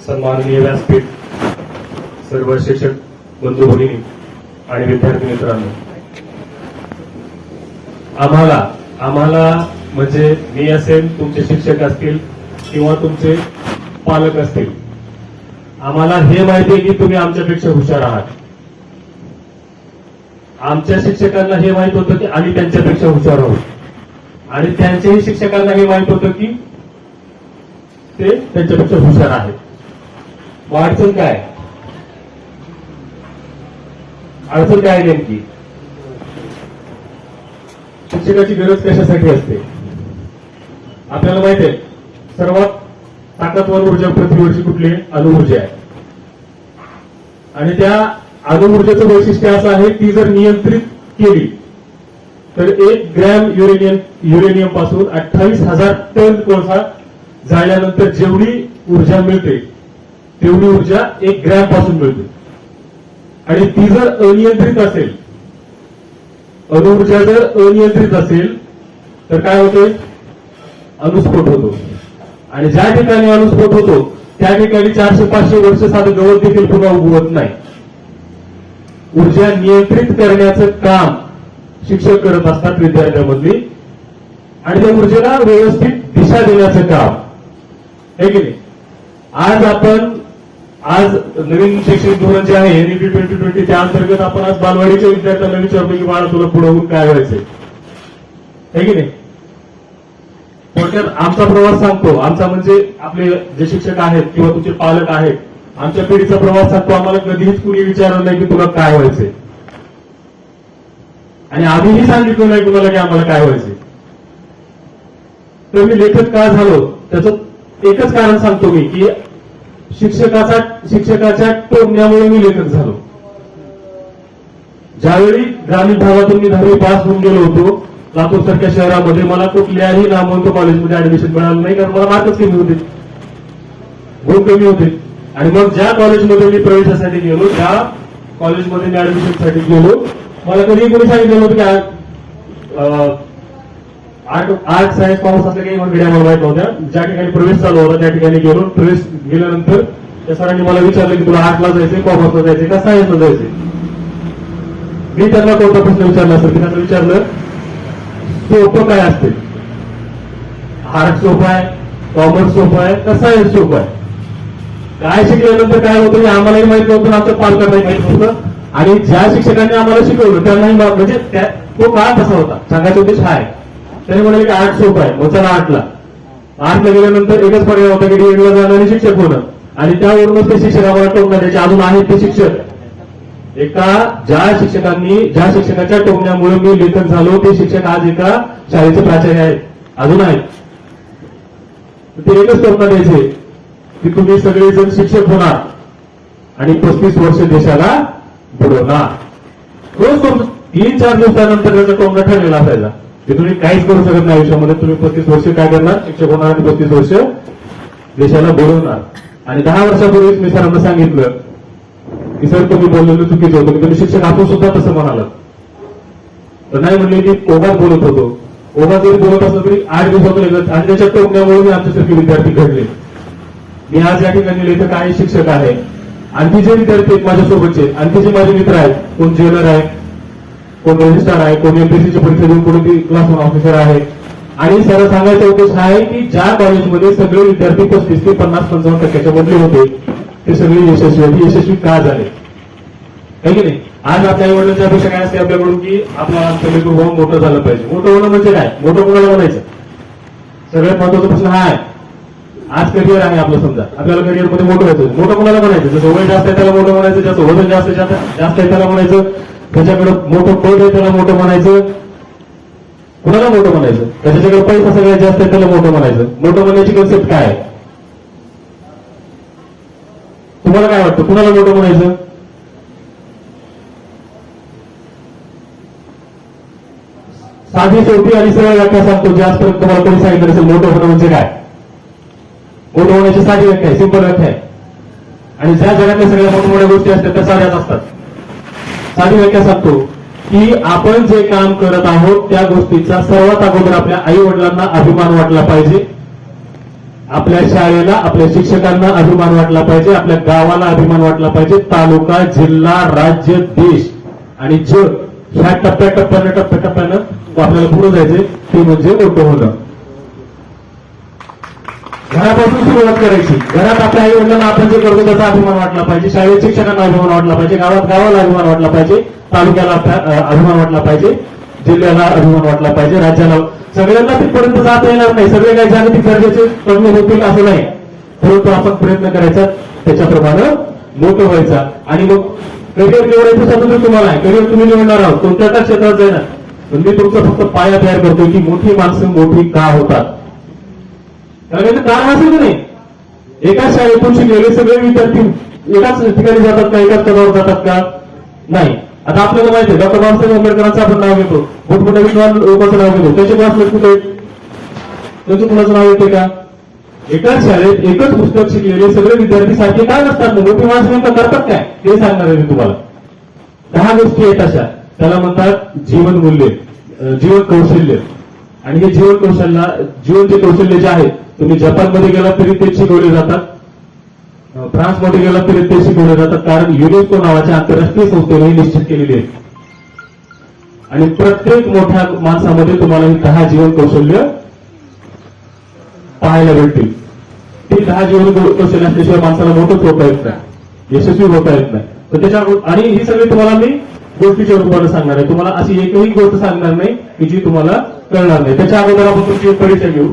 सन्माननीय व्यासपीठ, सर्व शिक्षक बंधू भगिनी आणि विद्यार्थी मित्रांनो, आम्हाला म्हणजे मी असेल, तुमचे शिक्षक असतील किंवा तुमचे पालक असतील, आम्हाला हे माहिती आहे की तुम्ही आमच्यापेक्षा हुशार आहात. आमच्या शिक्षकांना हे माहित होतं की आम्ही त्यांच्यापेक्षा हुशार आहोत आणि त्यांच्याही शिक्षकांना हे माहित होतं की ते त्यांच्यापेक्षा हुशार आहेत. अडचण काय? अडचण काय नेमकी? शिक्षकाची गरज कशासाठी असते? आपल्याला माहित आहे, सर्वात ताकदवार ऊर्जा पृथ्वीवरची कुठली? अणुऊर्जा आहे. आणि त्या अणुऊर्जेचं वैशिष्ट्य असं आहे की जर नियंत्रित केली तर 1 ग्रॅम युरेनियम पासून 28,000 टन कोळसा जाळल्यानंतर जेवढी ऊर्जा मिळते तेवढी ऊर्जा 1 ग्रॅम पासून मिळते. आणि ती जर अनियंत्रित असेल, अणुऊर्जा जर अनियंत्रित असेल तर काय होते? अणुस्फोट होतो. आणि ज्या ठिकाणी अणुस्फोट होतो त्या ठिकाणी 400-500 वर्ष साधं गवत देखील पुन्हा उगवत नाही. ऊर्जा नियंत्रित करण्याचं काम शिक्षक करत असतात विद्यार्थ्यांमधली, आणि त्या ऊर्जेला व्यवस्थित दिशा देण्याचं काम आहे की नाही. आज नवीन शैक्षणिक धोरण जे आहे NEP 2020 त्या अंतर्गत आपण आज बालवाडीच्या विद्यार्थ्यांना विचारतो की बाळा तुला पुढे होऊन काय व्हायचंय, आहे की नाही. थोडक्यात आमचा प्रवास सांगतो, आमचा म्हणजे आपले जे शिक्षक आहेत किंवा तुमचे पालक आहेत, आमच्या पिढीचा प्रवास सांगतो. आम्हाला कधीच कुणी विचारलं नाही की तुला काय व्हायचंय, आणि आम्हीही सांगितलं नाही कुणाला की आम्हाला काय व्हायचंय. तर मी लेखक का झालो त्याचं एकच कारण सांगतो मी, की शिक्षकाच्या टोमण्यामुळे मी लेखक झालो. ज्यावेळी ग्रामीण भागातून मी 10वी पास होऊन गेलो होतो लातूर सारख्या शहरामध्ये, मला कुठल्याही नामवंत कॉलेजमध्ये ऍडमिशन मिळालं नाही, कारण मला मार्कच कमी होते, गुण कमी होते. आणि मग ज्या कॉलेजमध्ये मी प्रवेशासाठी गेलो, ज्या कॉलेजमध्ये मी ऍडमिशनसाठी गेलो, मला कधी कोणी सांगितलं नव्हतं की आर्ट सायन्स कॉमर्स असल्या काही घड्या मला माहित नव्हत्या. ज्या ठिकाणी प्रवेश चालू होता त्या ठिकाणी गेलो. प्रवेश गेल्यानंतर त्या सरांनी मला विचारलं की तुला आर्टला जायचंय, कॉमर्सला जायचंय का सायन्सला जायचंय. मी त्यांना कोणता प्रश्न विचारला असेल, त्यांना विचारलं सोपं काय असते, आर्ट सोपं आहे, कॉमर्स सोपं आहे का सायन्स सोपं आहे. काय शिकल्यानंतर काय होतं हे आम्हालाही माहित नव्हतं, आमच्या पालकांनाही माहित नव्हतं. आणि ज्या शिक्षकांनी आम्हाला शिकवलं त्यांनाही म्हणजे तो काळ तसा होता. सांगायचा उद्देश हा आहे. त्याने म्हणाले की आर्ट सोपं आहे, मग चला आर्टला गेल्यानंतर एकच पर्याय होता की डीएडला जाणं आणि शिक्षक होणं. आणि त्यावरूनच ते शिक्षक आम्हाला टोमणं द्यायचे. अजून आहेत ते शिक्षक. ज्या शिक्षकाच्या टोमण्यामुळे मी लेखक झालो ते शिक्षक आज एका शाळेचे प्राचार्य आहेत, अजून आहेत. ते एकच टोमणं द्यायचे की तुम्ही सगळेजण शिक्षक होणार आणि 35 वर्ष देशाला बुडवणार. रोज 3-4 दिवसानंतर त्याचा टोमणा ठरलेला असायचा की तुम्ही काहीच करू शकत नाही आयुष्यामध्ये, तुम्ही 35 वर्ष काय करणार, शिक्षक होणार आणि 35 वर्ष देशाला बुडवणार. आणि 10 वर्षापूर्वीच मी सरांना सांगितलं की सर तुम्ही बोललेलं चुकीचं होतं, की तुम्ही शिक्षक असून सुद्धा तसं म्हणालात. तर नाही म्हणले की ओघात बोलत होतो. ओघात जरी बोलत असलं तरी 8 दिवसातून, आणि त्याच्या टोमण्यामुळे मी आमच्यासारखे विद्यार्थी घडले. मी आज या ठिकाणी लेखक आहे, शिक्षक आहे. आणखी जे विद्यार्थी आहेत माझ्यासोबतचे, आणखी जे माझे मित्र आहेत, कोण ज्वेलर आहे, कोण रजिस्ट्रार आहे, कोण एमपीएससीची परीक्षा देऊन कोणी क्लास 1 ऑफिसर आहे. आणि सरळ सांगायचा उद्देश हा आहे की ज्या कॉलेजमध्ये सगळे विद्यार्थी 35 ते 50-55% मधले होते ते सगळे यशस्वी का झाले, आहे की नाही. आज आपल्या आई वडिलांची अपेक्षा काय असते आपल्याकडून की आमचं लेकरू भाऊ मोठं झालं पाहिजे. मोठं होणं म्हणजे काय? मोठं कोणाला म्हणायचं? सगळ्यात महत्वाचा प्रश्न हा आहे. आज करिअर आहे आपलं, समजा आपल्याला करिअरमध्ये मोठं व्हायचं, मोठं कोणाला म्हणायचं? जसं वय जास्त आहे त्याला मोठं म्हणायचं, ज्याचं वजन जास्त आहे त्याला म्हणायचं, त्याच्याकडे मोठं पद आहे त्याला मोठं म्हणायचं. कुणाला मोठं म्हणायचं? त्याच्याकडे पैसा सगळ्यात जास्त आहे त्याला मोठं म्हणायचं. मोठं म्हणण्याची कन्सेप्ट काय आहे? तुम्हाला काय वाटतं, कुणाला मोठं म्हणायचं? साधी सोपी आणि सरळ व्याख्या सांगतो, जे आजपर्यंत तुम्हाला कोणी सांगितलं असेल मोठं होणं म्हणजे काय. मोठं होण्याची साधी व्याख्या आहे, सिंपल व्याख्या आहे. आणि ज्या जगातल्या सगळ्या मोठमोठ्या गोष्टी असतात त्या साध्याच असतात. साधी व्याख्या सांगतो की आपण जे काम करत आहोत त्या गोष्टीचा सर्वात अगोदर आपल्या आई वडिलांना अभिमान वाटला पाहिजे. आपल्या शाळेला, आपल्या शिक्षकांना अभिमान वाटला पाहिजे, आपल्या गावाला अभिमान वाटला पाहिजे, तालुका, जिल्हा, राज्य, देश आणि जग ह्या टप्प्याटप्प्यानं आपल्याला पुढे जायचे, ते म्हणजे मोठं होणं. घरापासून सुरुवात करायची. घरात आपल्या आई वडिलांना आपण जे करतो त्याचा अभिमान वाटला पाहिजे, शाळेत शिक्षकांना अभिमान वाटला पाहिजे, गावाला अभिमान वाटला पाहिजे, तालुक्याला अभिमान वाटला पाहिजे, जिल्ह्याला अभिमान वाटला पाहिजे, राज्याला. सगळ्यांना तिथपर्यंत जाता येणार नाही, सगळे काही जागतिक दर्जाचे तज्ञ होतील असं नाही, परंतु आपण प्रयत्न करायचा त्याच्याप्रमाणे मोठं व्हायचा. आणि मग करिअर निवडायचं स्वातंत्र्य तुम्हाला आहे. करिअर तुम्ही निवडणार आहोत, कोणत्या क्षेत्रात जाणार, पण मी तुमचा फक्त पाया तयार करतोय की मोठी माणसं मोठी का होतात. कारण कारण असेल की नाही, एकाच शाळेतून शिकलेले सगळे विद्यार्थी एकाच ठिकाणी जातात का, एकाच पदावर जातात का, नाही. आता आपल्याला माहिती आहे डॉक्टर बाबासाहेब आंबेडकरांचं आपण नाव घेतो, मोठमोठ्या विद्वान लोकांचं नाव घेतो, त्याचे क्लासमेट कुठे, त्यांचं कुणाचं नाव येते का. एकाच शाळेत एकच पुस्तक शिकलेले सगळे विद्यार्थी सारखे काय नसतात, मोठी माणसं नेमकं करतात काय ते सांगणार आहे मी तुम्हाला. 10 गोष्टी आहेत अशा, त्याला म्हणतात जीवन मूल्य, जीवन कौशल्य. आणि हे जीवनचे कौशल्य जे आहेत, तुम्ही जपानमध्ये गेलात तरी ते शिकवले जातात, फ्रान्समध्ये गेलात तरी ते शिकवले जातात, कारण युनेस्को नावाच्या आंतरराष्ट्रीय संस्थेने निश्चित केलेली आहे. आणि प्रत्येक मोठ्या माणसामध्ये तुम्हाला ही 10 जीवन कौशल्य पाहायला भेटतील. ती 10 जीवन कौशल्य असल्याशिवाय माणसाला मोठंच होता येत नाही, यशस्वी होता येत नाही. तर त्याच्या आणि ही सगळी तुम्हाला मी गोष्टीच्या रूपाने सांगणार आहे. तुम्हाला अशी एकही गोष्ट सांगणार नाही की जी तुम्हाला कळणार नाही. त्याच्या अगोदर आपण तुमची एक परिचय घेऊ.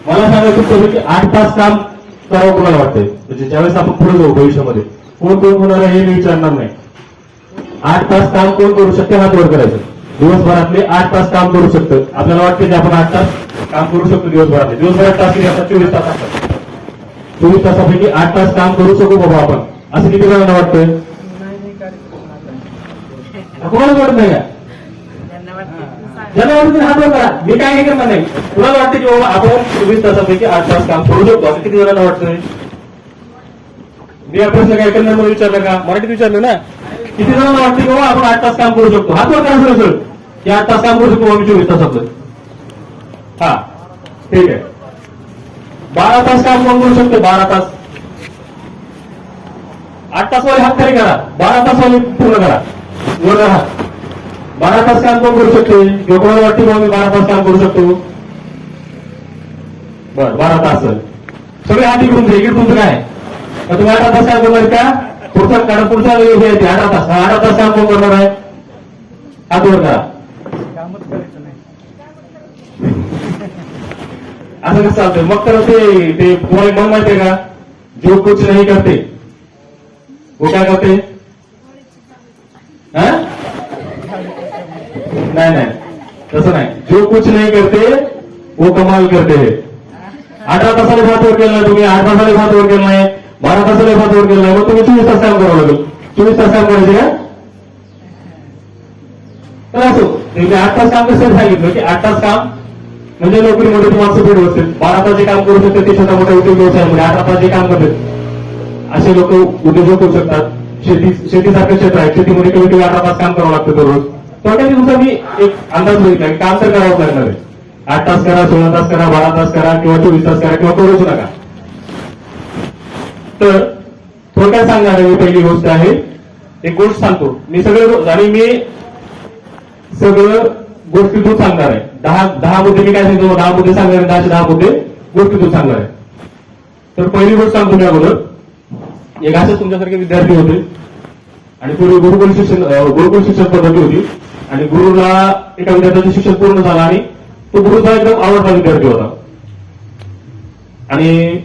मला सांगायचं होतं की 8 तास काम करावं कोणाला वाटतंय, म्हणजे ज्यावेळेस आपण पुढे जाऊ भविष्यामध्ये कोण कोण होणार आहे हे मी विचारणार नाही. 8 तास काम कोण करू शकते हात वर करायचं. दिवसभरातले 8 तास काम करू शकतं. आपल्याला वाटतं की आपण 8 तास काम करू शकतो दिवसभरातले. दिवसभरात तास किती असतात, 24 तास असतात. 24 तासापैकी 8 तास काम करू शकू बाबा आपण, असं किती जणांना वाटतंय. कोणाला वाटत नाही का, ज्यांना वाटत हात वर करा. मी काय करणार नाही. कुणाला वाटतं की बाबा आपण 24 तासापैकी 8 तास काम करू शकतो, असं किती जणांना वाटतंय. मी हा प्रश्न काय करणार मला विचारलं का, मराठीत विचारलं ना, किती जणांना वाटतं की बाबा आपण 8 तास काम करू शकतो. हात वर करा सर की 8 तास काम करू शकतो आम्ही 24 तासातलं. हा ठीक आहे. 12 तास काम कोण करू शकतो, 12 तास. 8 तासवाले हात खाली करा, 12 तासवाले पूर्ण करा, वर करा. 12 तास काम कोण करू शकते, किंवा कोणाला वाटते बाबा मी 12 तास काम करू शकतो. बरं 12 तास सगळे हात इकडून तुमचं काय, तुम्ही 18 तास काम करणार का, पुढचा 18 तास. 18 तास काम कोण करणार आहे, हात वर करा. असं कसं चालतंय. मग तर ते तुम्हाला मन माहितीये का, जो कुछ नाही करते वो काय करते. नाही तसं नाही. जो कुछ नाही करते वो कमाल करते है. 18 तासाला भात वर केला नाही तुम्ही, 8 तासाला भात वर केला नाही, 12 तासाला भात वर केला नाही, मग तुम्ही 24 तास काम करावं लागेल. 24 तास काम करायचे का, तर असो. 8 तास काम कसं सांगितलं की 8 तास काम म्हणजे नोकरीमध्ये ती माणसं भेट असतील. 12 तास जे काम करू शकतात ते छोटा मोठ्या उद्योग व्यवसायामध्ये 18 तास जे काम करतात असे लोक उद्योजक होऊ शकतात. शेतीसारखं क्षेत्र आहे, शेतीमध्ये कमी कमी 18 तास काम करावं लागतं दररोज. थोडक्यात तुमचा मी एक अंदाज बघितला की काम तर करावं लागणार आहे. 8 तास करा, 16 तास करा, 12 तास करा किंवा 24 तास करा किंवा करूच नका. तर थोडक्यात सांगणार आहे मी. पहिली गोष्ट आहे, एक गोष्ट सांगतो मी सगळं, आणि मी सगळं गोष्टीतून सांगणार आहे. 10 मुद्दे मी काय सांगतो, 10 मुद्दे सांगणार आहे, 10 मुद्दे गोष्टीतून सांगणार आहे. तर पहिली गोष्ट सांगतो मी अगोदर. एक असेच तुमच्यासारखे विद्यार्थी होते आणि पूर्वी गुरुकुल शिक्षण पद्धती होती आणि गुरुला एका विद्यार्थ्याचं शिक्षण पूर्ण झालं आणि तो गुरुचा एकदम आवडता विद्यार्थी होता. आणि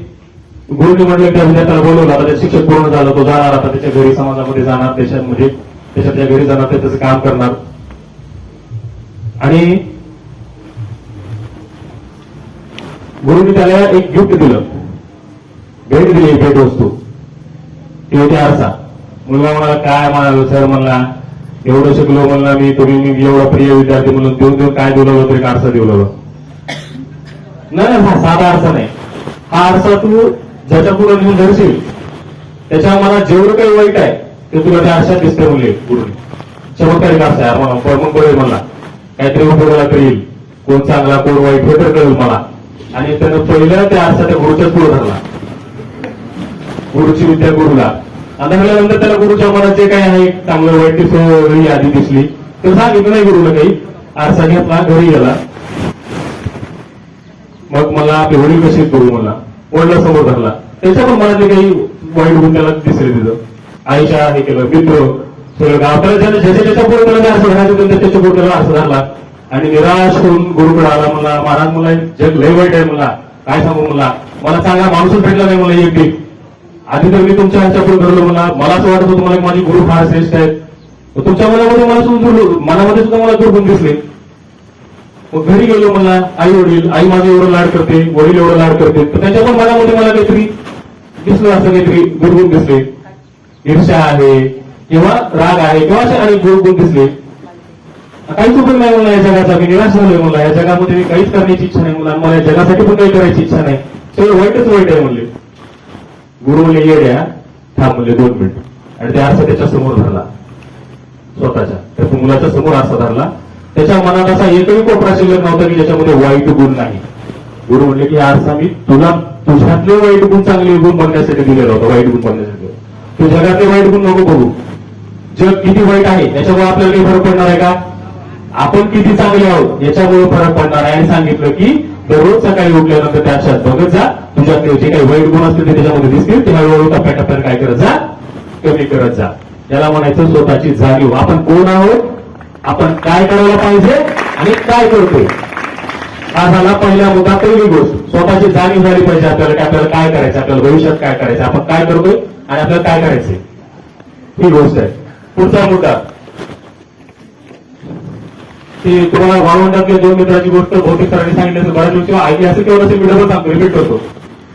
गुरुने म्हटलं त्या विद्यार्थ्याला बोलवलं, आता त्याचं शिक्षण पूर्ण झालं, तो जाणार आता त्याच्या घरी, समाजामध्ये जाणार, देशामध्ये त्याच्या घरी जाणार, त्याचं काम करणार. आणि गुरुने त्याला एक गिफ्ट दिलं, भेट दिली, भेट वस्तू ती होती आरसा. मुलगा म्हणाला काय म्हणालो सर, म्हणला एवढं शिकलो, म्हणला मी तुम्ही एवढा प्रिय विद्यार्थी म्हणून देऊन काय दिलं तरी आरसा दिलं. नाही हा साधा आरसा नाही. हा आरसा तू ज्याच्या पुढे नेऊन धरशील त्याच्या मला जेवढं काही वाईट आहे ते तुला त्या आरशात दिसते म्हणले गुरुने. चमत्कारिक आरसा आहे मग बळेल, म्हणला काहीतरी उपयोगाला येईल, कोण चांगला कोण वाईट हे तर कळेल मला. आणि त्यानं पहिलं त्या आरसा त्या गुरुच्याच पुढे धरला. गुरुची विद्या गुरुला. आता म्हणल्यानंतर त्याला गुरुच्या मनात जे काही आहे चांगलं वाईट ती सगळी यादी दिसली. तर सांगितलं नाही गुरुला काही. आरसा घेतला, घरी गेला. मग मला आपले वडील कसे गुरु मला वडिला समोर धरला. त्याच्या पण मनातले काही वाईट गुण त्याला दिसले तिथं. आईच्या हे केलं, मित्र सगळं गावाला ज्याच्या त्याच्या पुढे त्याला आरसा धरायचं त्याच्या पुढे त्याला आरसा धरला. आणि निराश होऊन गुरुकडे आला. मला महाराज मला जग लय वाईट आहे. काय सांगू मला चांगला माणूसच भेटला नाही मला एक. आधी तर मी तुमच्या ह्याच्या पुढे धरलो. मला असं वाटत होतं मला माझे गुरु फार श्रेष्ठ आहेत. तुमच्या मनामध्ये मनामध्ये सुद्धा मला दुर्गुण दिसले. मग घरी गेलो. मला आई माझं एवढं लाड करते, वडील एवढं लाड करते. तर त्यांच्या पण मनामध्ये मला काहीतरी दिसलं, असं काहीतरी दुर्गुण दिसले. ईर्ष्या आहे किंवा राग आहे किंवा असे अनेक दुर्गुण दिसले. काहीच उपयोग नाही मला या जगाचा. मी निराश झालोय. मला या जगामध्ये मी काहीच करण्याची इच्छा नाही. मला या जगासाठी पण काही करायची इच्छा नाही. सगळं वाईटच वाईट आहे म्हणले. गुरु म्हणले येड्या थांब म्हणले 2 मिनिट. आणि त्या आरसा त्याच्या समोर धरला. स्वतःच्या त्या मुलाच्या समोर आरसा धरला. त्याच्या मनात असा एकही कोपरा शिल्लक नव्हता की ज्याच्यामध्ये वाईट गुण नाही. गुरु म्हणले की आरसा मी तुला तुझ्यातले वाईट गुण चांगले गुण बनण्यासाठी दिलेला होता. वाईट गुण बनण्यासाठी. तू जगातले वाईट गुण नको बघू. जग किती वाईट आहे याच्यामुळे आपल्याला काही फरक पडणार आहे का? आपण किती चांगले आहोत याच्यामुळे फरक पडणार आहे. आणि सांगितलं की दररोज सकाळी उठल्यानंतर त्या अक्षात बघत जा. तुझ्यातले जे काही वाईट गुण असतील ते त्याच्यामध्ये दिसतील. ते हळूहळू टप्प्याटप्प्याने काय करत जा, कमी करत जा. याला म्हणायचं स्वतःची जाणीव. आपण कोण आहोत, आपण काय करायला पाहिजे आणि काय करतोय. हा झाला पहिला मुद्दा. पहिली गोष्ट स्वतःची जाणीव झाली पाहिजे आपल्याला की आपल्याला काय करायचं, आपल्याला भविष्यात काय करायचं, आपण काय करतोय आणि आपल्याला काय करायचंय. ही गोष्ट आहे. पुढचा मुद्दा ती तुम्हाला वाळवंटातल्या 2 मित्राची गोष्ट बहुतेक सरांनी सांगितली असेल, बऱ्याच दिवशी ऐकली असेल किंवा असेल. मी डबल सांगतो, रिपीट करतो.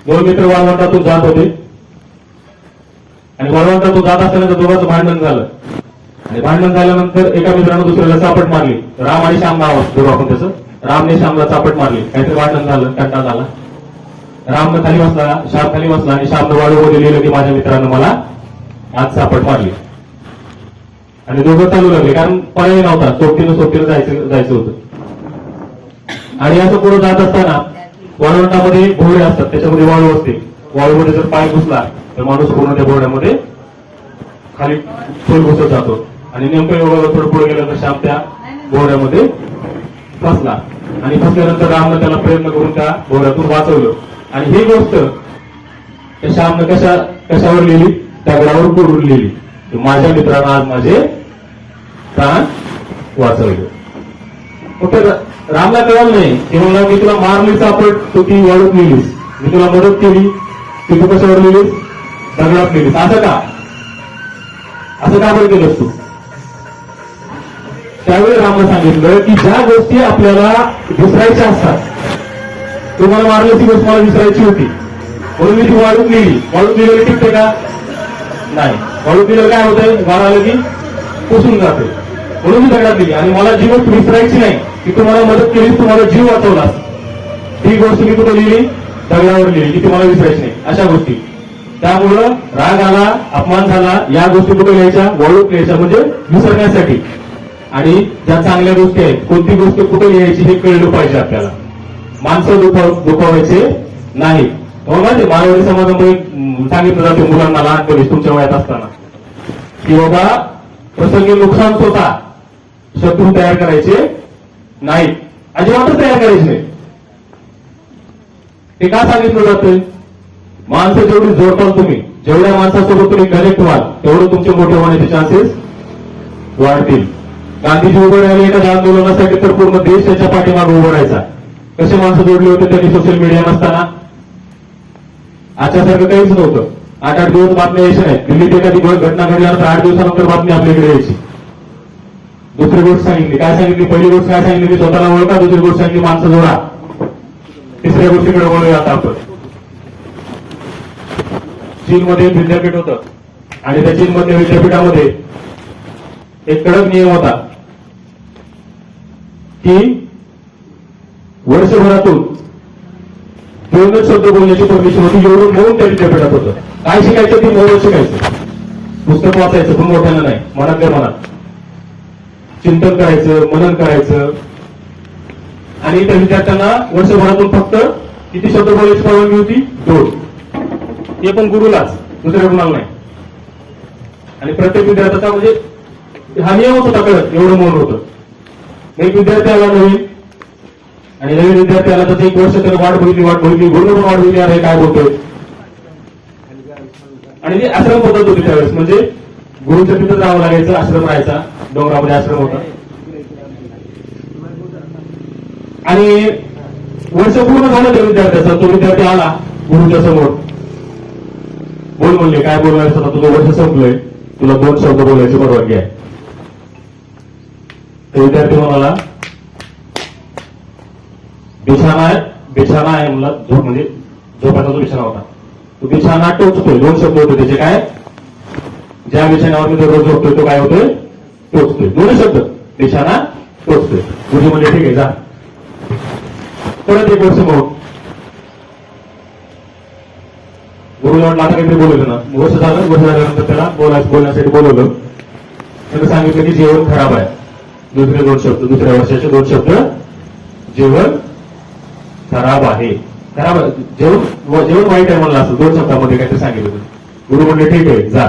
2 मित्र वाळवंटातून जात होते आणि वाळवंटातून जात असताना दोघांचं भांडण झालं. आणि भांडण झाल्यानंतर एका मित्रानं दुसऱ्याला चापट मारली. राम आणि श्याम नाव असतो आपण त्याचं. रामने श्यामला चापट मारली. काहीतरी भांडण झालं, कंटाळा झाला. रामनं खाली बसला, श्याम खाली बसला आणि श्यामनं वाळूमध्ये लिहिलं की माझ्या मित्रानं मला आज चापट मारली. आणि दोघं चालू लागले, कारण पर्याय नव्हता. सोबतीनं जायचं होतं. आणि असं पुढे जात असताना वाळवंटामध्ये भोवरे असतात, त्याच्यामध्ये वाळू असते. वाळूमध्ये जर पाय घुसला तर माणूस पूर्ण त्या भोवऱ्यामध्ये खाली खोल घुसत जातो. आणि नेमकं एवढं थोडं पुढे गेल्यानंतर श्याम त्या भोवऱ्यामध्ये फसला. आणि फसल्यानंतर रामनं त्याला प्रयत्न करून त्या भोवऱ्यातून वाचवलं. आणि ही गोष्ट त्या श्यामनं कशावर लिहिली, दगडावर कोरून लिहिली. माझ्या मित्रानं आज माझे प्राण वाचवले. फक्त रामला कळलं नाही की मला मी तुला मारली चापट, तू ती वाढत लिहिलीस. मी तुला मदत केली, ती तू कशावर लिहिलीस, दगडात लिहिलीस. असं का बरं केलंस तू? त्यावेळी रामनं सांगितलं की ज्या गोष्टी आपल्याला विसरायच्या असतात, तुम्हाला मारली ती गोष्ट मला विसरायची होती म्हणून मी ती वाढून लिहिली. वाढून लिहिलेली टिकते का? नाही. वाढून दिलं काय होतंय, वार आलं की पुसून जाते. म्हणून मी दगडात दिली. आणि मला जी गोष्ट विसरायची नाही की तुम्हाला मदत केली, तुम्हाला जीव वाचवला, ती गोष्ट मी कुठं लिहिली, दगडावर लिहिली की तुम्हाला विसरायची नाही. अशा गोष्टी. त्यामुळं राग आला, अपमान झाला, या गोष्टी कुठे लिहायच्या, वाळूत लिहायच्या, म्हणजे विसरण्यासाठी. आणि ज्या चांगल्या गोष्टी आहेत, कोणती गोष्ट कुठे लिहायची हे कळलं पाहिजे आपल्याला. माणसं दुखावायचे नाही. माहिती मारवाडी समाजामध्ये सांगितलं जाते मुलांना लहानपणी तुमच्या वयात असताना की बाबा प्रसंगी नुकसान स्वतः, शत्रू तयार करायचे नाही, अजिबातच तयार करायचे नाही. हे का सांगितलं जातं? माणसं जेवढी जोडताल तुम्ही, जेवढ्या माणसासोबत तुम्ही कनेक्ट व्हाल, तेवढं तुमचे मोठे होण्याचे चान्सेस वाढतील. गांधीजी उभं राहिले एखाद्या आंदोलनासाठी तर पूर्ण देश त्याच्या पाठीमागे उभं राहायचा. कसे माणसं जोडले होते त्यांनी सोशल मीडिया नसताना? आजच्यासारखं काहीच नव्हतं. 8-8 दिवस बातम्या यायच्या नाहीत. दिल्लीत एखादी घटना घडल्यानंतर 8 दिवसानंतर बातमी आपल्याकडे यायची. दुसरी गोष्ट सांगितली, काय सांगितली? पहिली गोष्ट काय सांगितली की स्वतःला ओळखा. दुसरी गोष्ट सांगितली माणसं जोडा. तिसऱ्या गोष्टीकडे वळूया आता आपण. चीनमध्ये विद्यापीठ होतं आणि त्या चीनमधल्या विद्यापीठामध्ये एक कडक नियम होता की वर्षभरातून 2च शब्द बोलण्याची परमिशन होती. एवढं मौन त्या विद्यापीठात होतं. काय शिकायचं ते मौन शिकायचं. पुस्तक वाचायचं पण मोठ्यानं नाही, मनातल्या मनात चिंतन करायचं, मनन करायचं. आणि त्या विद्यार्थ्यांना वर्षभरातून फक्त किती शब्द बोलायची परवानगी होती? 2. ते पण गुरुलाच, दुसऱ्या कुणाला नाही. आणि प्रत्येक विद्यार्थ्याचा म्हणजे हा नियमच होता, कळत एवढं मौन होतं. एक विद्यार्थी आला नवीन, आणि नवीन विद्यार्थी आला तर 1 वर्ष त्याला वाट बघितली गुरुनं पण वाट बघितली, अरे काय बोलतोय. आणि ती आश्रम पद्धत होती त्यावेळेस, म्हणजे गुरुच्या तिथं जावं लागायचं, आश्रम राहायचा, डोंगरामध्ये आश्रम होता. आणि वर्ष पूर्ण झालं त्या विद्यार्थ्याचं, तो विद्यार्थी आला गुरुच्या समोर, बोल म्हणले, काय बोलणार होता, तुझं वर्ष संपलंय, तुला 2 शब्द बोलायची परवानगी आहे. तो विद्यार्थी म्हणाला, बिछाना आहे मला, झोप म्हणजे झोपायचा जो बिछाना होता, तो बिछाना टोचतोय. 2 शब्द होते त्याचे, काय, ज्या बिछाण्यावर मी दररोज झोपतोय तो काय होतोय, टोचतोय. 2 शब्द, बिछाना टोचतोय. गुरुजी म्हणजे ठीक आहे जा. परत 1 वर्ष मग गुरुला वाटलं आता काहीतरी बोलवलं ना. वर्ष झाल्यानंतर त्याला बोलण्यासाठी बोलवलं. त्यानं सांगितलं की जेवण खराब आहे. दुसरे 2 शब्द, दुसऱ्या वर्षाचे 2 शब्द, जेवण खराब आहे. जेवण वाईट आहे म्हणलं असं 2 शब्दामध्ये काहीतरी सांगितलं. गुरु म्हणले ठीक आहे जा.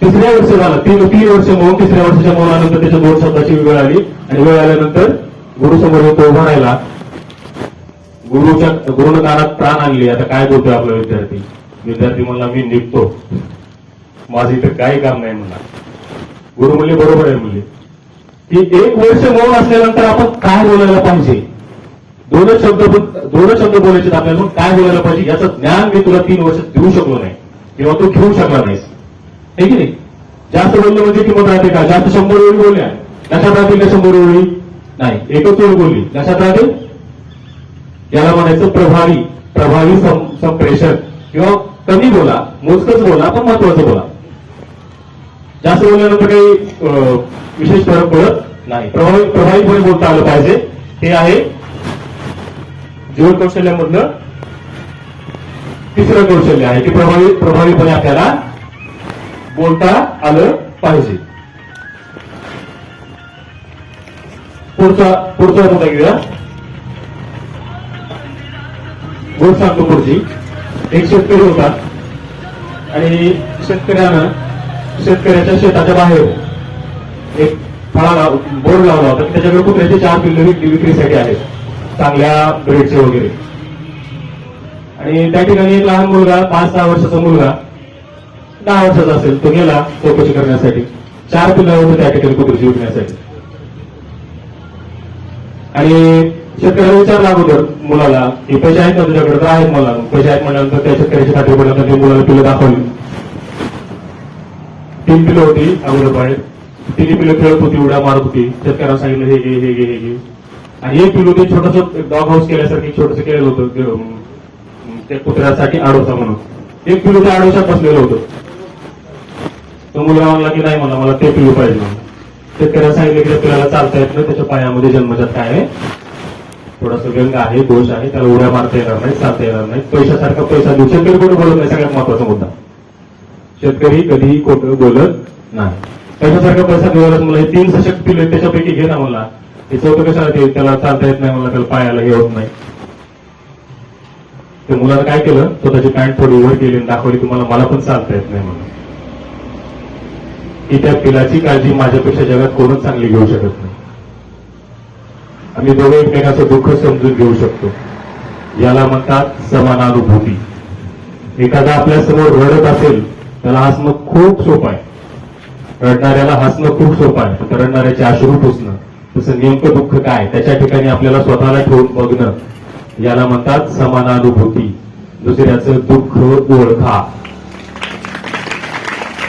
3ऱ्या वर्ष झालं, 3 वर्ष मौन. 3ऱ्या वर्षाच्या मौनानंतर त्याच्या 2 शब्दाची वेळ आली, आणि वेळ आल्यानंतर गुरु समोर तो उभा राहिला. गुरुनं कानात प्राण आणली, आता काय बोलतोय आपला विद्यार्थी म्हणला, मी निघतो, माझं इथं काही काम नाही म्हणला. गुरु म्हणले बरोबर आहे म्हणले, की 1 वर्ष मौन असल्यानंतर आपण काय बोलायला पाहिजे, 2 शब्द बोलायचे आपल्याला, मग काय बोलायला पाहिजे याचं ज्ञान मी तुला 3 वर्ष देऊ शकलो नाही, किंवा तू घेऊ शकला नाहीस, हे की नाही. जास्त बोललं म्हणजे किंमत राहते का? जास्त 100 वेळी बोलल्या, लक्षात राहतील का 100 वेळी? नाही, एकच वेळ बोलली, लक्षात राहते. याला म्हणायचं प्रभावी संप्रेषण, किंवा कमी बोला, मोजकच बोला, पण महत्वाचं बोला. जास्त बोलल्यानंतर काही विशेष फरक पडत नाही. प्रभावीपणे बोलता आलं पाहिजे, हे आहे जीवन कौशल्यामधलं 3रं कौशल्य आहे, की प्रभावीपणे आपल्याला बोलता आलं पाहिजे. पुढचा मुद्दा घेऊया. गोष्ट सांगतो पुढची. एक शेतकरी होता, आणि शेतकऱ्याच्या शेताच्या बाहेर एक बोर्ड लावला होता, की त्याच्याकडे कुत्र्याचे 4 पिल्ले विक्रीसाठी आहेत, चांगल्या ब्रीडचे वगैरे. आणि त्या ठिकाणी एक लहान मुलगा, 5-6 वर्षाचा मुलगा, 10 वर्षाचा असेल, तो गेला चौकशी करण्यासाठी. 4 पिल्लं होते त्या ठिकाणी कुत्र्याची विकण्यासाठी. आणि शेतकऱ्याला विचारला अगोदर मुलाला, की पैसे आहेत ना तुझ्याकडे? तर आहेत मला. पैसे आहेत म्हटल्यानंतर त्या शेतकऱ्याची खात्री पडल्यानंतर ते मुलाला पिल्लं दाखवली. 3 पिल्लं होती अगोदर बाहेर. 3 पिल्लं खेळत होती, उड्या मारत होती. शेतकऱ्याला सांगितलं हे घे. आणि एक पिल्लू ते छोटंसं डॉग हाऊस केल्यासारखं छोटंसं केलेलं होतं त्या कुत्र्यासाठी, आडोसा म्हणून. एक पिल्लू त्या आडोशात बसलेलं होतं. तो मुलगा म्हणला की नाही मला ते पिल्लू पाहिजे म्हणून. शेतकऱ्याला सांगितलं की त्या पिल्लाला चालता येत नाही, त्याच्या पायामध्ये जन्मजात काय आहे, थोडासा व्यंग आहे, दोष आहे, त्याला उड्या मारता येणार नाही, चालता येणार नाही. पैशासारखा पैसा देऊ. शेतकरी खोटं बोलत नाही, सगळ्यात महत्वाचा मुद्दा. शेतकरी कधीही खोटं बोलत नाही. पैशासारखा पैसा देवालाच मला हे 3 सशक्त पिल्ले त्याच्यापैकी घे ना मला. हे 4थं कशाला ते, त्याला चालता येत नाही मला, त्याला पायाला हे होत नाही. ते मुलानं काय केलं, स्वतःची पॅन्ट थोडी वर केली आणि दाखवली, तुम्हाला मला पण चालता येत नाही म्हणून. की त्या पिलाची काळजी माझ्यापेक्षा जगात कोणच चांगली घेऊ शकत नाही. आम्ही दोघे एकमेकाचं दुःख समजून घेऊ शकतो. याला म्हणतात समानानुभूती. एखादा आपल्या समोर रडत असेल, त्याला हसणं खूप सोपं आहे. रडणाऱ्याला हसणं खूप सोपं आहे, पण रडणाऱ्याचे अश्रू पुसणं, तसं नेमकं दुःख काय त्याच्या ठिकाणी आपल्याला स्वतःला ठेवून बघणं, याला म्हणतात समानानुभूती. दुसऱ्याचं दुःख ओळखा.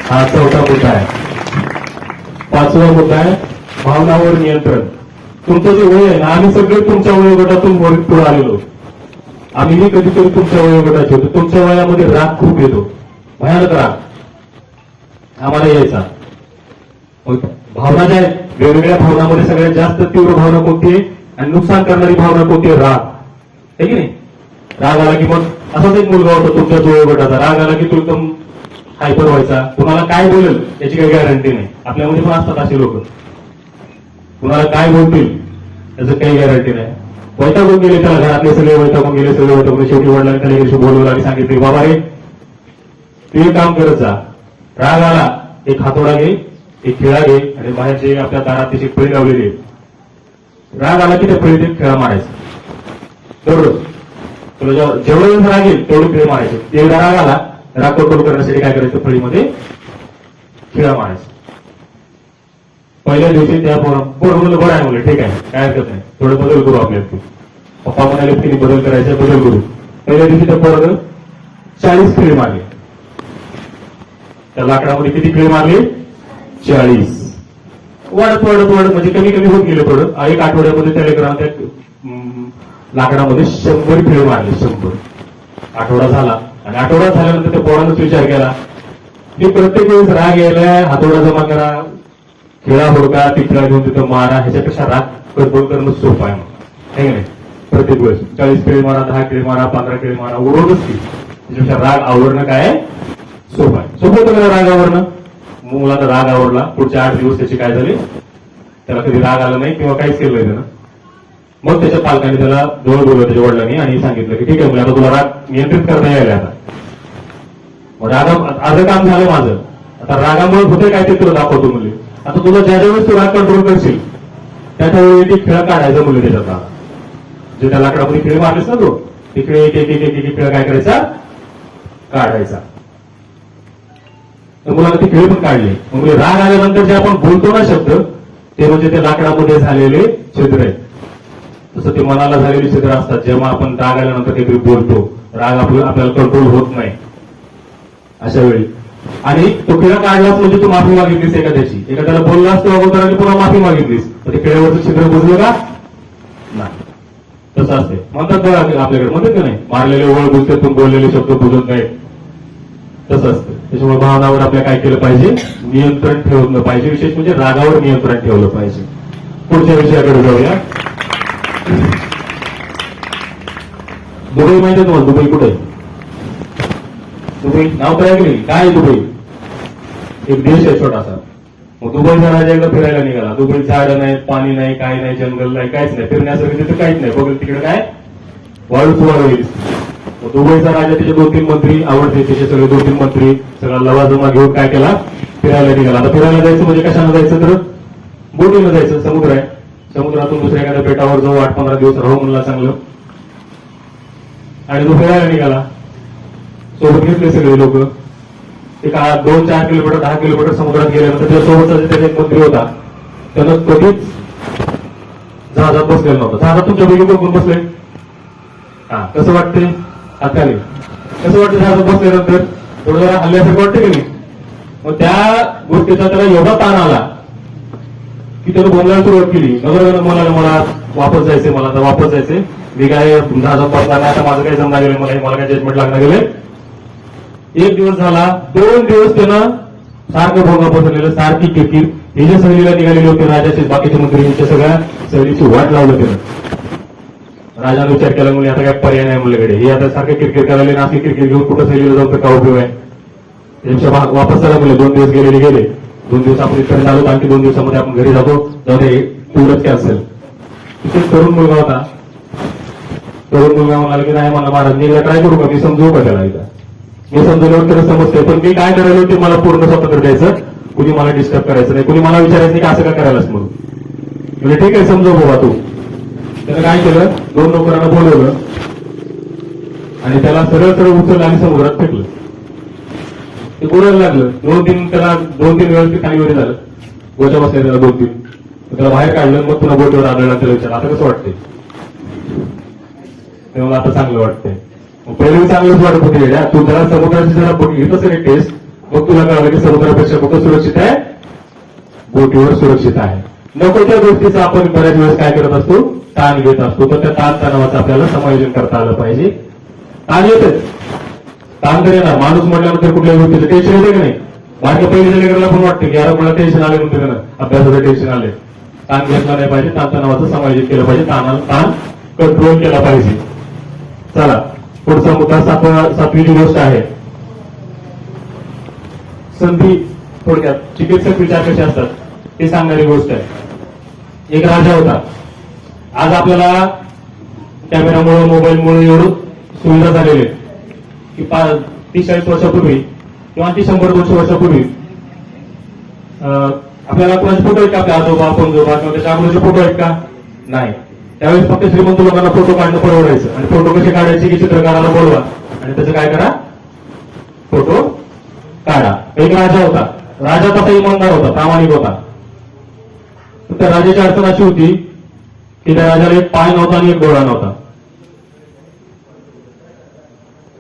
हा 4था मुद्दा आहे. 5वा मुद्दा आहे भावनावर नियंत्रण. तुमचं जे वय आहे ना, आम्ही सगळे तुमच्या वयोगटातून पुढे आलेलो. आम्हीही कधीतरी तुमच्या वयोगटाचे होतो. तुमच्या वयामध्ये राग खूप येतो, भयानक राग आम्हाला यायचा. भावना ज्या आहेत, वेगवेगळ्या भावनामध्ये सगळ्यात जास्त तीव्र भावना कोणती आहे आणि नुकसान करणारी भावना कोणती आहे? राग, आहे की नाही? राग आला की मग असाच एक मुलगा होता तुमच्या वयोगटाचा, राग आला की तो एकदम हायपर व्हायचा. तुम्हाला काय बोलेल याची काही गॅरंटी नाही. आपल्यामध्ये पण असतात असे लोक, कुणाला काय बोलतील त्याचं काही गॅरंटी नाही. वैतागून गेले, त्याला घरातले सगळे वैतागून गेले, सगळे वैतागून शेवटी वडिलांनी त्याला एक बोलवलं आणि सांगितले, बाबा रे तू एक काम करत जा, राग आला एक हातोडा घे, एक खिळा घे आणि बाहेर जे आपल्या दारात त्याची फळी लावलेली आहे, राग आला की त्या फळीत एक खिळा मारायचा. बरोबर, तुला जेवढं राग येईल तेवढे खिळे मारायचे. एकदा राग आला, राग कंट्रोल करण्यासाठी काय करायचं, फळीमध्ये खिळा मारायचा. पहिल्या दिवशी त्या बरोबर बरं आहे मुलं, ठीक आहे काय हरकत नाही, थोडं बदल करू आपल्या. पप्पा म्हणाले की बदल करायचा, बदल करू. पहिल्या दिवशी त्या पोरानं 40 खिळे मारले. त्या लाकडामध्ये किती खिळे मारले? 40. वाढत वाढत वाढत म्हणजे कमी कमी होत गेले थोडं. एक आठवड्यामध्ये त्या लेकरानं त्या लाकडामध्ये 100 खिळे मारले. 100. आठवडा झाला आणि आठवडा झाल्यानंतर त्या पोरानंच विचार केला की प्रत्येक वेळेस राग यायला, हातोडा जमा करा, खिळा होडका, ती खिळा घेऊन तिथं मारा, ह्याच्यापेक्षा राग कंट्रोल करणं सोपं आहे. मग नाही प्रत्येक वेळेस 40 खिळे मारा, 10 खिळे मारा, 15 खिळे मारा, उडवतच की. त्याच्यापेक्षा राग आवरणं काय सोपं आहे. सोपं होतं का राग आवरणं? मुलाचा राग आवडला, पुढच्या 8 दिवस त्याची काय झाली, त्याला कधी राग आला नाही किंवा काहीच केलं नाही त्यानं. मग त्याच्या पालकांनी त्याला जवळ बोलवलं, त्याच्या वडिलांनी, आणि सांगितलं की ठीक आहे मुलं, आता तुला राग नियंत्रित करता यायला. आता मग अर्धं काम झालं माझं, आता रागामुळे होते काय ते तुला दाखवतो मुली. आता तुला ज्या वेळेस तू राग कंट्रोल करशील त्याच्या वेळी ती खिळा काढायचा मुली त्याच्यात. जे त्या लाकडामध्ये खिळे मारलेस ना, तो तिकडे एक एक एक एक खिळा काय करायचा, काढायचा. तर मुलांना ती खिळे पण काढले. म्हणजे राग आल्यानंतर जे आपण बोलतो ना शब्द, ते म्हणजे ते लाकडामध्ये झालेले छिद्र आहेत. तसं ते मनाला झालेली छिद्र असतात. जेव्हा आपण राग आल्यानंतर काहीतरी बोलतो, राग आपल्याला कंट्रोल होत नाही अशा वेळी. आणि तो खिळा काढलाच म्हणजे तू माफी मागितलीस एखाद्याची, एखाद्याला बोललास तो अगोदर आणि पुन्हा माफी मागितलीस, तर ते खिळ्यावरचं छिद्र बुजलं का नाही. तसं असते. म्हणतात बघा आपल्याकडे, म्हणतात का नाही, मारलेले ओळ बुजते पण बोललेले शब्द बुजत नाही. तसं असतं. त्याच्यामुळे भावनावर आपल्या काय केलं पाहिजे, नियंत्रण ठेवलं पाहिजे. विशेष म्हणजे रागावर नियंत्रण ठेवलं पाहिजे. पुढच्या विषयाकडे जाऊया. दुबई माहिती आहे तुम्हाला? दुबई कुठे? दुबई नाव काय ऐकली? काय दुबई? एक देश आहे छोटासा. मग दुबईचा राजा एकदा फिरायला निघाला. दुबईत झाडं नाहीत, पाणी नाही, काही नाही, जंगल नाही, काहीच नाही, फिरण्यासारखं तिथे काहीच नाही. बघेल तिकडे काय वाळूच वाळू येईल. दुबईचा राजा, त्याचे 2-3 मंत्री आवडते, त्याचे सगळे 2-3 मंत्री सगळा लवाजमा घेऊन काय केला, फिरायला निघाला. आता फिरायला जायचं म्हणजे कशाला जायचं, तर बोटीनं जायचं. समुद्र आहे, समुद्रातून दुसऱ्या एखाद्या बेटावर जाऊ, 8-15 दिवस राहू म्हणला चांगलं. आणि तो फिरायला निघाला. सोबत घेतले सगळे लोक. एक 2-4 किलोमीटर 10 किलोमीटर समुद्रात गेल्यानंतर त्याच्यासोबतचा त्याचा एक मंत्री होता, त्यानं कधीच जहाजात बसलेला नव्हता. जहाजात तुमच्या पैकी कोण बसले? हा, कसं वाटते आत्याने? कसं वाटतं जहाजात बसल्यानंतर? थोडं जरा हल्ल्यासारखं वाटतं की नाही? मग त्या गोष्टीचा त्याला एवढा ताण आला की त्यानं बोलायला सुरुवात केली, मला वापस जायचंय, मला आता वापस जायचंय, मी काय जहाजात बसला नाही, आता माझं काही जमणार गेलं, मला काय जजमेंट लागणार गेले. 1 दिवस झाला, 2 दिवस त्यानं सारखं भोंगा बसवलेलं, सारखी किरकिर. हे जे सहलीला निघालेले होते राजाचे, बाकीचे मंत्रींच्या सगळ्या सहलीची वाट लावलं त्यानं. राजाने विचार केला, म्हणजे आता काय पर्याय नाही मुलाकडे, हे आता सारखं किरकिर करायला, नाशी किरकिर घेऊन कुठं सहलीला जाऊन तर का उपयोग आहे. त्यापेक्षा वापस चला मुले, 2 दिवस गेले. 2 दिवस आपण इकडे झालो, आणखी 2 दिवसामध्ये आपण घरी जातो, जाऊ दे टूरच कॅन्सल. तिथे तरुण मुलगा होता. तरुण मुलगा म्हणाला की नाही, मला महाराज मी ट्राय करू का, मी समजू का त्याला? इथं मी समजवल्यावर तर समजते, पण मी काय करायला ते मला पूर्ण स्वातंत्र्य द्यायचं, कुणी मला डिस्टर्ब करायचं नाही, कुणी मला विचारायचं नाही की असं का करायलाच म्हणून. म्हणजे ठीक आहे, समजव बाबा तू. त्यानं काय केलं, 2 नोकरांना बोलवलं आणि त्याला सरळ सरळ उचललं आणि समुद्रात फेकलं. ते बुडायला लागलं. 2-3 वेळेस ते खाली वरी झालं. गोच्या बसल्या त्याला 2-3. त्याला बाहेर काढलं, मग पुन्हा बोटीवर आढळला. त्याला विचारलं आता कसं वाटतंय? ते मला आता चांगलं वाटतंय. पहिले चांगलंच वाटत होते. तू जरा समुद्राची जरा बोटी घेत असेल एक टेस्ट, मग तुला कळलं की समुद्रापेक्षा कुठं सुरक्षित आहे, बोटीवर सुरक्षित आहे. नको त्या गोष्टीचा आपण बऱ्याच वेळेस काय करत असतो, ताण घेत असतो. तर त्या ताणतणावाचं आपल्याला समायोजन करता आलं पाहिजे. ताण येतच, ताण तर येणार. माणूस म्हटल्यानंतर कुठल्याही गोष्टीचं टेन्शन येते की नाही? माझ्या पहिल्या लेकराला पण वाटतं की यार मला टेन्शन आले नंतर अभ्यासाचं टेन्शन आले. ताण घेतला नाही पाहिजे, ताणतणावाचं समायोजन केलं पाहिजे, ताण कंट्रोल केला पाहिजे. चला पुढचा मुद्दा 7वी गोष्ट आहे संधी. थोडक्यात चिकित्सक विचार कसे असतात ते सांगणारी गोष्ट आहे. एक राजा होता. आज आपल्याला कॅमेरामुळे मोबाईलमुळे एवढं सुविधा झालेली आहे की 30-40 वर्षापूर्वी किंवा 100-200 वर्षापूर्वी आपल्याला कोणाचे फोटो आहेत का, आपल्या आजोबा पणजोबा किंवा त्याच्या अगोदरचे फोटो आहेत का? नाही. त्यावेळेस फक्त श्रीमंत लोकांना फोटो काढणं परवडायचं आणि फोटो कसे काढायचे की चित्रकाराला बोलवा आणि त्याचं काय करा, फोटो काढा. एक राजा होता, राजा तसा इमानदार होता, प्रामाणिक होता. तर त्या राजाची अडचण अशी होती की त्या राजाला एक पाय नव्हता आणि एक डोळा नव्हता.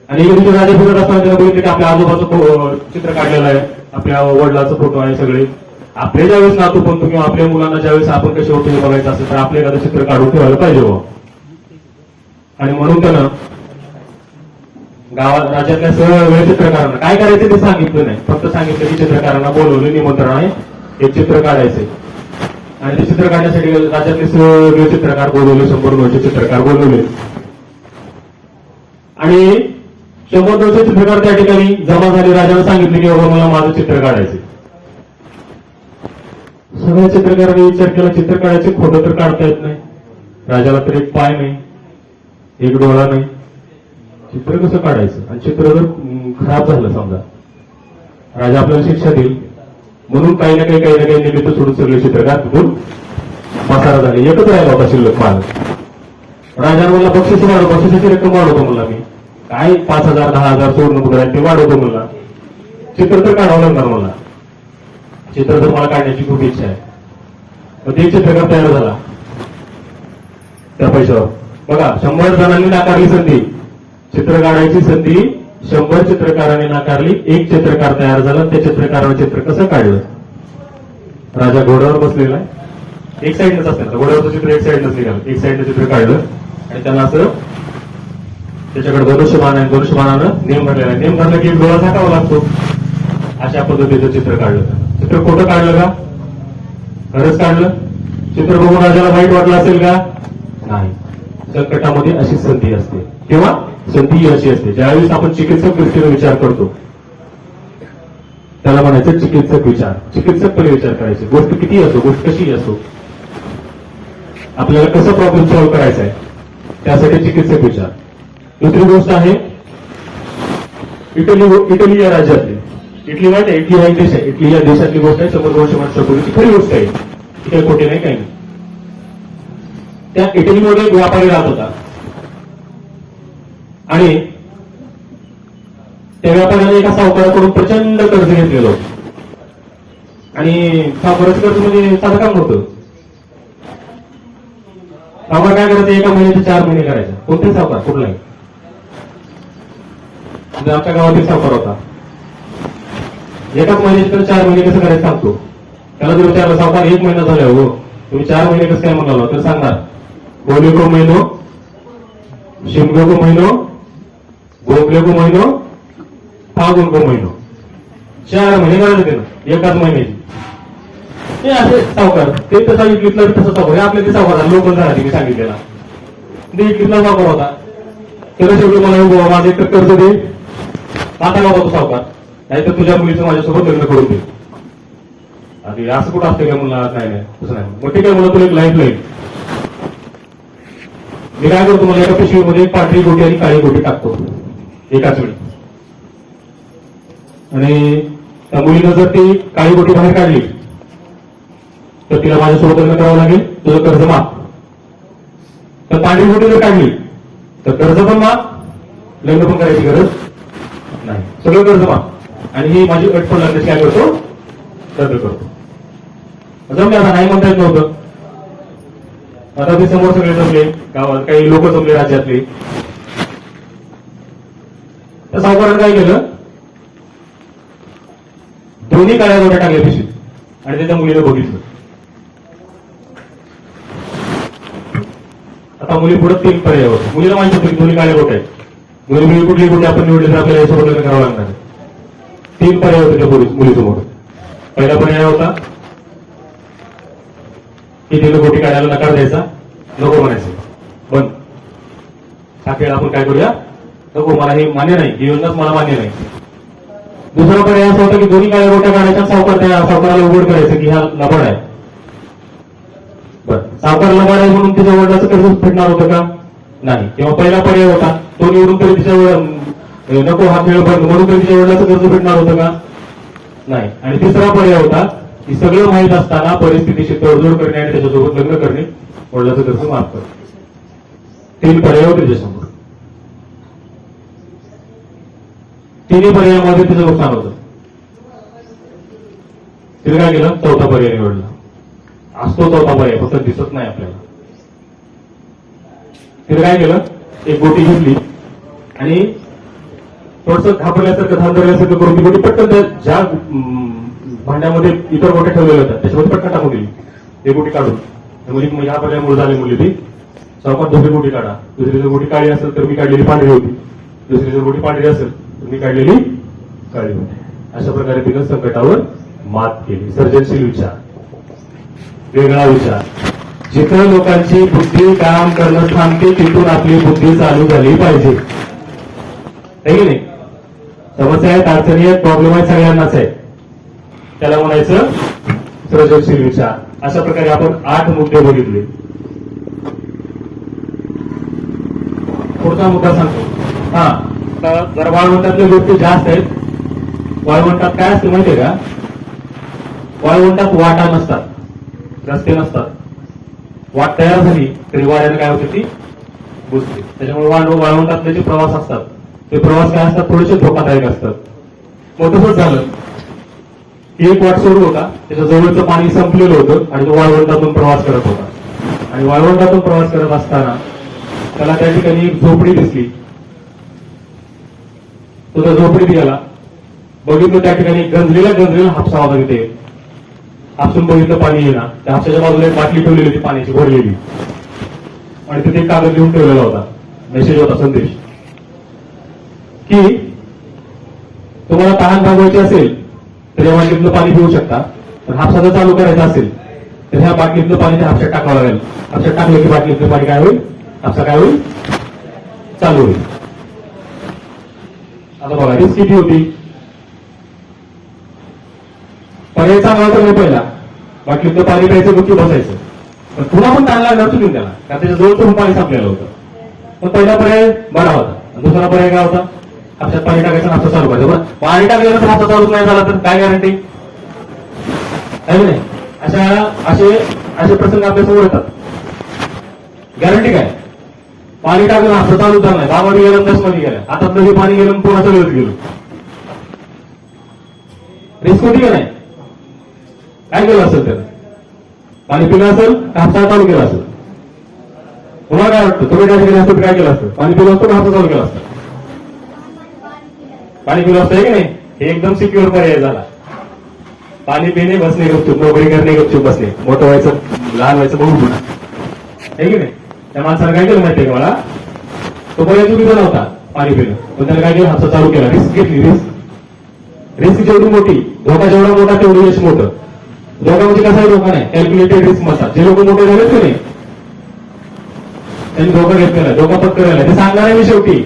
आणि एक दिवशी राजा फिरत असताना त्याला बघितलं की आपल्या आजोबाचं चित्र काढलेलं आहे, आपल्या वडिलाचं फोटो आहे सगळे. आपले ज्यावेळेस नातू बनतो किंवा आपल्या मुलांना ज्यावेळेस आपण कसे होतो हे बघायचं असेल तर आपलं एखादं चित्र काढून ठेवायला पाहिजे हो. आणि म्हणून त्यानं गावात राज्यातल्या सर्व चित्रकारांना काय करायचं ते सांगितलं नाही, फक्त सांगितलं की चित्रकारांना बोलवलं, निमंत्रण आहे, एक चित्र काढायचंय. आणि ते चित्र काढण्यासाठी राज्यातले सगळे चित्रकार बोलवले, 100-200 चित्रकार बोलवले. आणि 100-200 चित्रकार त्या ठिकाणी जमा झाले. राजाला सांगितले की बाबा मला माझं चित्र काढायचे. सगळ्या चित्रकारांनी विचार केला, चित्र काढायचे, फोटो तर काढता येत नाही, राजाला तर एक पाय नाही, एक डोळा नाही, चित्र कसं काढायचं? आणि चित्र जर खराब झालं समजा, राजा आपल्याला शिक्षा देईल. म्हणून काही ना काही निमित्त सोडून सगळे चित्रकार तिथून पसारा झाले. एकच राहिला होता शिल्लक माल. राजा म्हणला बक्षीस वाढव, बक्षिसाची रक्कम वाढवतो म्हणला मी. काय 5,000 10,000 सोडणं कुठं ते वाढवतो म्हणला. चित्र तर काढावं लागणार मला, चित्र तर मला काढण्याची खूप इच्छा आहे. मग ते चित्रकार तयार झाला त्या पैशावर. बघा, 100 जणांनी नाकारली संधी, चित्र काढायची संधी 100 चित्रकारांनी नाकारली. एक चित्रकार तयार झाला. त्या चित्रकारानं चित्र कसं काढलं? राजा घोड्यावर बसलेला आहे, एक साईडनंच असतं, घोड्यावरचं चित्र एक साईडनंच निघालं, एक साईडनं चित्र काढलं आणि त्यांना असं त्याच्याकडे धनुष्यबाण आहे, धनुष्यबाणानं नेम भरलेला आहे. नेम भरलं की एक डोळा झाकावा लागतो. अशा पद्धतीचं चित्र काढलं. चित्र खोटं काढलं का? खरंच काढलं. चित्र बघून राजाला वाईट वाटलं असेल का? नाही. संकटामध्ये अशी संधी असते किंवा संधी अशी असते. ज्यावेळेस आपण चिकित्सक दृष्टीने विचार करतो त्याला म्हणायचं चिकित्सक विचार. चिकित्सकपणे विचार करायचे. गोष्ट किती असो, गोष्ट कशी असो, आपल्याला कसं प्रॉब्लेम सॉल्व्ह करायचा आहे त्यासाठी चिकित्सक विचार. दुसरी गोष्ट आहे इटली या राज्यातली. इटली माहिती आहे? इटली हा एक देश आहे. इटली या देशातली गोष्ट आहे. 100-200 वर्षापूर्वीची खरी गोष्ट आहे. ती काही खोटी नाही, काही नाही. त्या इटलीमध्ये एक व्यापारी राहत होता आणि त्या व्यापाऱ्याने एका सावकाराकडून प्रचंड कर्ज घेतलेलं होतं. आणि सावकाराचं कर्ज म्हणजे साधं काम नव्हतं. सावकार काय करायचं, एका महिन्याचे 4 महिने करायचे. कोणते सावकार? कुठलाही. आमच्या गावातील सावकार होता. एकाच महिन्याचे तर 4 महिने कसं करायचं सांगतो. त्याला जर विचारलं सावकार 1 महिना झाला हो, तुम्ही 4 महिने कसं काय म्हणाला, तर सांगणार बोले को महिनो, शिमगे को महिनो, गोखले को महिनो, फागुन को महिनो. 4 महिने करायचं त्यानं एकाच महिन्याची. ते असे सावकार, ते तसा इटलीतला तसं सावकार, आपल्या ते सावकार लोक झाला मी सांगितलेला. ते इटलीतला सावकार होता. त्याला शेवटी मला माझं एक कर्ज दे, आता होता तो सावकार, नाहीतर तुझ्या मुलीचं माझ्यासोबत लग्न करून दे. आणि असं कुठं असते का मुला? नाही, तसं नाही. मग ठीक आहे, मला तुला एक लाईफ लाईन मी काय करतो, मला एका पिशवीमध्ये पांढरी गोटी आणि काळी गोटी टाकतो एकाच वेळी. आणि त्या मुलीनं जर ती काळी गोटी बाहेर काढली तर तिला माझ्यासोबत लग्न करावं लागेल, तुझं कर्ज माफ. तर पांढरी गोटी जर काढली तर कर्ज पण माफ, लग्न पण करायची गरज नाही, सगळं कर्ज माफ. आणि ही माझी अट पण लग्नाची काय करतो, रद्द करतो. जमले. आता नाही म्हणता येत नव्हतं. आता ते समोर सगळे जमले, गावात काही लोक जमले राज्यातले. तर सावकारानं काय केलं, दोन्ही काळ्या गोट्या टाकल्या पिशवीत आणि त्याच्या मुलीला बघितलं. आता मुली पुढे 3 पर्याय होते. मुलीला माहिती होतं की दोन्ही काळ्या गोट्या आहेत. दोन्ही कुठली गोटी आपण निवडली तर आपल्याला यासोबत लग्न करावं लागणार. 3 पर्याय होते त्या मुलीसमोर. पहिला पर्याय होता की तिला गोटी काढायला नकार द्यायचा, नको म्हणायचं, पण हा खेळ आपण काय करूया, नको, मला हे मान्य नाही, ही योजनाच मला मान्य नाही. दुसरा पर्याय असा होता की दोन्ही काळ्या गोट्या काढायच्या, सावकाराला उघड करायचं की हा लबाड आहे. बरं, सावकार लबाड आहे म्हणून तिच्या वडिलाचं कर्ज फेडणार होतं का? नाही. किंवा पहिला पर्याय होता तो निवडून तरी तिच्या नको हा खेळ बंद म्हणून तरी तिच्या वडिलाचं कर्ज भेटणार होतं का? नाही. आणि तिसरा पर्याय होता की सगळं माहीत असताना परिस्थितीशी तडजोड करणे आणि त्याच्यासोबत लग्न करणे, वडिलाचं कर्ज माफ करणे. 3 पर्याय होते त्याच्यासमोर. तिन्ही पर्यायामध्ये तिचं नुकसान होतं. तिने काय केलं? चौथा पर्याय निवडला. असतो चौथा पर्याय, फक्त दिसत नाही आपल्याला. तिने काय केलं? एक गोटी घेतली आणि थोडस घाबरल्यासारखं धांदरल्यासारखं करून ती गोटी पटकन त्या ज्या भांड्यामध्ये इतर गोट्या ठेवलेल्या होत्या त्याच्यामध्ये पटकन टाकून दिली. एक गोटी काढून मुली ह्या पर्यायामुळे झाली मुली ती सावकाश दुसरी गोटी काढा. दुसरी जर गोटी काळी असेल तर मी काढलेली पांढरी होती, दुसरी जर गोटी पांढरी असेल तर मी काढलेली काळी होती. अशा प्रकारे तिनं संकटावर मात केली. सर्जनशील विचार, वेगळा विचार. जिथं लोकांची बुद्धी काम करणं थांबते तिथून आपली बुद्धी चालू झाली पाहिजे, आहे की नाही? समस्या आहेत, अडचणी आहेत, प्रॉब्लेम आहेत, सगळ्यांनाच आहे. त्याला म्हणायचं सर्जनशील विचार. अशा प्रकारे आपण 8 मुद्दे बघितले. पुढचा मुद्दा सांगतो. हा, जर वाळवंटातल्या गोष्टी जास्त आहेत. वाळवंटात काय असते माहितीये का? वाळवंटात वाटा नसतात, रस्ते नसतात. वाट तयार झाली तरी वाऱ्याने काय होते? ती बुजते. त्याच्यामुळे वाळवंटातले जे प्रवास असतात ते प्रवास काय असतात? थोडेसे धोकादायक असतात. मग तसंच झालं. एक वाट सोडू होता, त्याच्या जवळचं पाणी संपलेलं होतं आणि तो वाळवंटातून प्रवास करत होता. आणि वाळवंटातून प्रवास करत असताना त्याला त्या ठिकाणी एक झोपडी दिसली. तो त्या झोपडीत गेला, बघितलं त्या ठिकाणी गंजलेला हापसा होता. तिथे हापसून बघितलं पाणी येणार. त्या हापसाच्या बाजूला एक बाटली ठेवलेली होती पाण्याची भरलेली आणि तिथे एक कागद लिहून ठेवलेला होता. मेसेज होता, संदेश, की तुम्हाला तहान भागवायची असेल तर या बाटलीतलं पाणी पिऊ शकता, पण हापसा जर चालू करायचा असेल तर ह्या बाटलीतलं पाणी त्या हापशात टाकावं लागेल. हापशात टाकलं की बाटलीतलं पाणी काय होईल? हापसा काय होईल? चालू होईल. आता बघा रिस्क किती होती. पर्याय चांगला तर नाही पहिला, बाटलीतलं पाणी प्यायचं, गुपची बसायचं. पण पुन्हा पण ताण लागणार तुम्ही त्याला, कारण त्याच्या जवळचं पाणी संपलेलं होतं. पण पहिला पर्याय बरा होता. दुसरा पर्याय काय होता? हापशात पाणी टाकायचं, हापसा चालू करायचं. पण पाणी टाकलेलं तर हापसा चालूच नाही झाला तर काय गॅरंटी आहे? नाही. असे प्रसंग आपल्या समोर येतात. गॅरंटी काय? पाणी टाकलं हापसा चालू झाला नाही. 10 मध्ये गेलं, 10 मध्ये गेलं, आता हे पाणी गेलं, पुन्हा सगळंच गेलो. रिस्क होती का नाही? काय केलं असेल त्यानं? पाणी पिलं असेल, हापसा चालू केला असेल. पुन्हा काय वाटतं? तुम्ही त्या ठिकाणी असतं काय केलं असतं? पाणी पिलं असतं, हापसा चालू केला असतं. पाणी पिलं असतं, की नाही? हे एकदम सिक्युअर पर्याय झाला. पाणी पिणे, बसणे गपचूप, नोकरी करणे गपचूप बसणे, मोठं व्हायचं, लहान व्हायचं बघू पुन्हा, आहे की नाही? त्या माणसानं काय केलं माहितीये का मला? तो पर्याय चुकीचा नव्हता, पाणी पिणं, पण त्याने काय केलं? हापसा चालू केला. रिस्क घेतली. रिस्क जेवढी मोठी, धोका जेवढा मोठा तेवढं यश मोठं. धोका म्हणजे कसाही धोका नाही, कॅल्क्युलेटेड रिस्क म्हणतात. जे लोक मोठे झालेत की नाही त्यांनी धोका घेतलेला, धोका पत्करायला. ते सांगणार आहे मी शेवटी.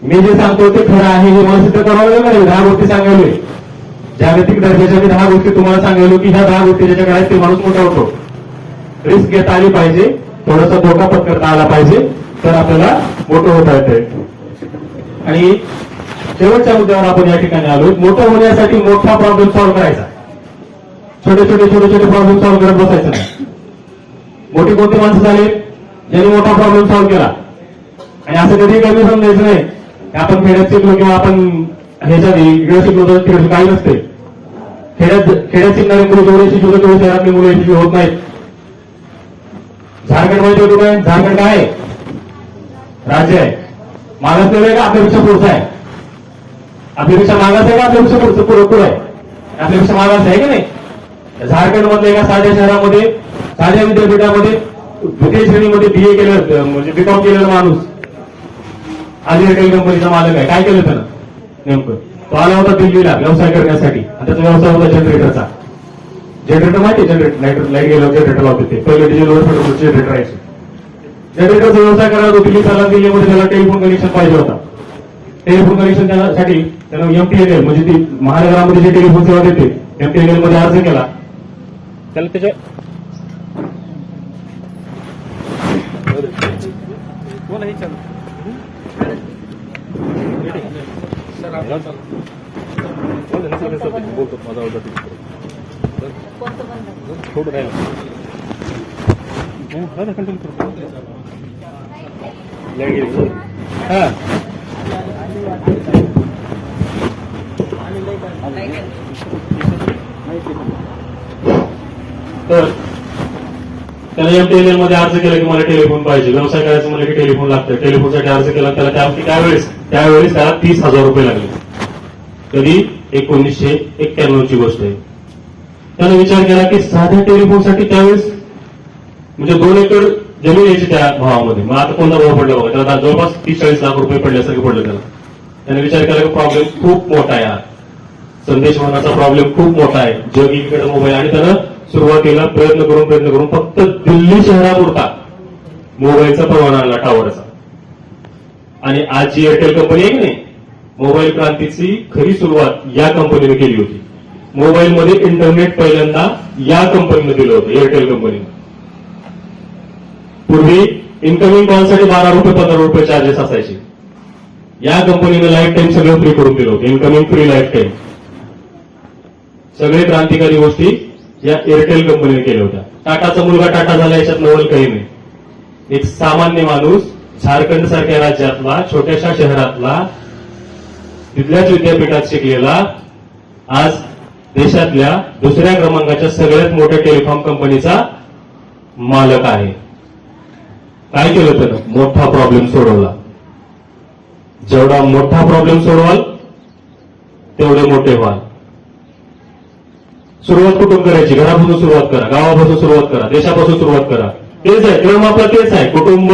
मी जे सांगतो ते खरं आहे हे मला सिद्ध करावं लागेल. 10 गोष्टी सांगायलोय. जागतिक दर्जाच्या मी 10 गोष्टी तुम्हाला सांगायलो की ह्या 10 गोष्टी ज्याच्याकडे आहेत ते माणूस मोठा होतो. रिस्क घेता आली पाहिजे, थोडासा धोका पत्करता आला पाहिजे, तर आपल्याला मोठं होता येते. आणि शेवटच्या मुद्द्यावर आपण या ठिकाणी आलो. मोठं होण्यासाठी मोठा प्रॉब्लेम सॉल्व्ह करायचा, छोटे छोटे प्रॉब्लेम सॉल्व्ह करत बसायचं नाही. मोठी कोणती माणसं झाली ज्यांनी मोठा प्रॉब्लेम सॉल्व्ह केला. आणि असं कधी कमी समजायचं नाही की आपण खेड्यात शिकलो किंवा आपण ह्याच्यात इकडे शिकलो तर तिकडे काही नसते. खेड्यात शिकणारी मुलं जेवढे शिकवतो तेवढे शहरातली मुलं यशस्वी होत नाहीत. झारखंड माहिती होतो काय? झारखंड काय आहे? राज्य आहे. मागासलेलं आहे का आपल्यापेक्षा पुढचं आहे? आपल्यापेक्षा मागास आहे का आपल्यापेक्षा पुढं आहे? आपल्यापेक्षा मागास आहे की नाही? झारखंड मधल्या एका साध्या शहरामध्ये, साध्या विद्यापीठामध्ये द्वितीय श्रेणीमध्ये BA केलं, म्हणजे B.Com केलेला माणूस आज एअरटेल कंपनीचा मालक आहे. काय केलं त्यानं नेमकं? तो आला होता दिल्लीला व्यवसाय करण्यासाठी आणि त्याचा व्यवसाय होता जनरेटरचा. जनरेटर माहिती? जनरेटर लाईट गेल्यावर जनरेटर लावते ते. पहिले डिझेलवर जनरेटर राहायचे. जनरेटरचा व्यवसाय करायला तो दिल्लीमध्ये त्याला टेलिफोन कनेक्शन पाहिजे होता. टेलिफोन कनेक्शन साठी त्यानं MTNL म्हणजे ती महानगरामध्ये जे टेलिफोन सेवा देते MTNL मध्ये अर्ज केला. त्याला त्याच्या बोला हे चालू तर त्याला एमटीएनएल मध्ये अर्ज केला की मला टेलिफोन पाहिजे, व्यवसाय करायचं म्हणलं की टेलिफोन लागतं, टेलिफोनसाठी अर्ज केला त्याला त्यावेळेस त्याला 30,000 रुपये लागले. कधी 1991 ची गोष्ट आहे. त्याने विचार केला की साध्या टेलिफोनसाठी त्यावेळेस म्हणजे 2 एकर जमीन यायची त्या भावामध्ये, मग आता कोणता भाव पडला बघा, त्याला जवळपास 30-40 लाख रुपये पडल्यासारखं पडलं त्याला. त्याने विचार केला की प्रॉब्लेम खूप मोठा आहे, संदेशवहनाचा प्रॉब्लेम खूप मोठा आहे, जग एकीकडे मोबाईल. आणि त्यानं सुरुवातीला प्रयत्न करून फक्त दिल्ली शहरापुरता मोबाईलचा परवाना आणला, टावरचा. आणि आज जी एअरटेल कंपनी आहे की नाही, मोबाईल क्रांतीची खरी सुरुवात या कंपनीने केली होती. मोबाईलमध्ये इंटरनेट पहिल्यांदा या कंपनीने दिलं होतं, एअरटेल कंपनीने. पूर्वी इनकमिंग कॉलसाठी 12 रुपये 15 रुपये चार्जेस असायचे. या कंपनीने लाईफ टाईम सगळं फ्री करून दिलं होतं, इनकमिंग फ्री, लाईफ टाईम. सगळे क्रांतिकारी गोष्टी या एअरटेल कंपनीने केल्या होत्या. टाटाचा मुलगा टाटा झाला याच्यात नवल काही नाही. एक सामान्य माणूस झारखंड सारख्या राज्यातला, छोट्याशा शहरातला, तिथल्याच विद्यापीठात शिकलेला, आज देशातल्या दुसऱ्या क्रमांकाच्या सगळ्यात मोठ्या टेलिकॉम कंपनीचा मालक आहे. काय केलं त्यानं? मोठा प्रॉब्लेम सोडवला. जेवढा मोठा प्रॉब्लेम सोडवाल तेवढे मोठे व्हाल. सुरुवात कुठून करायची? घरापासून सुरुवात करा, गावापासून सुरुवात करा, देशापासून सुरुवात करा. तेच आहे क्रम आपला, तेच आहे. कुटुंब,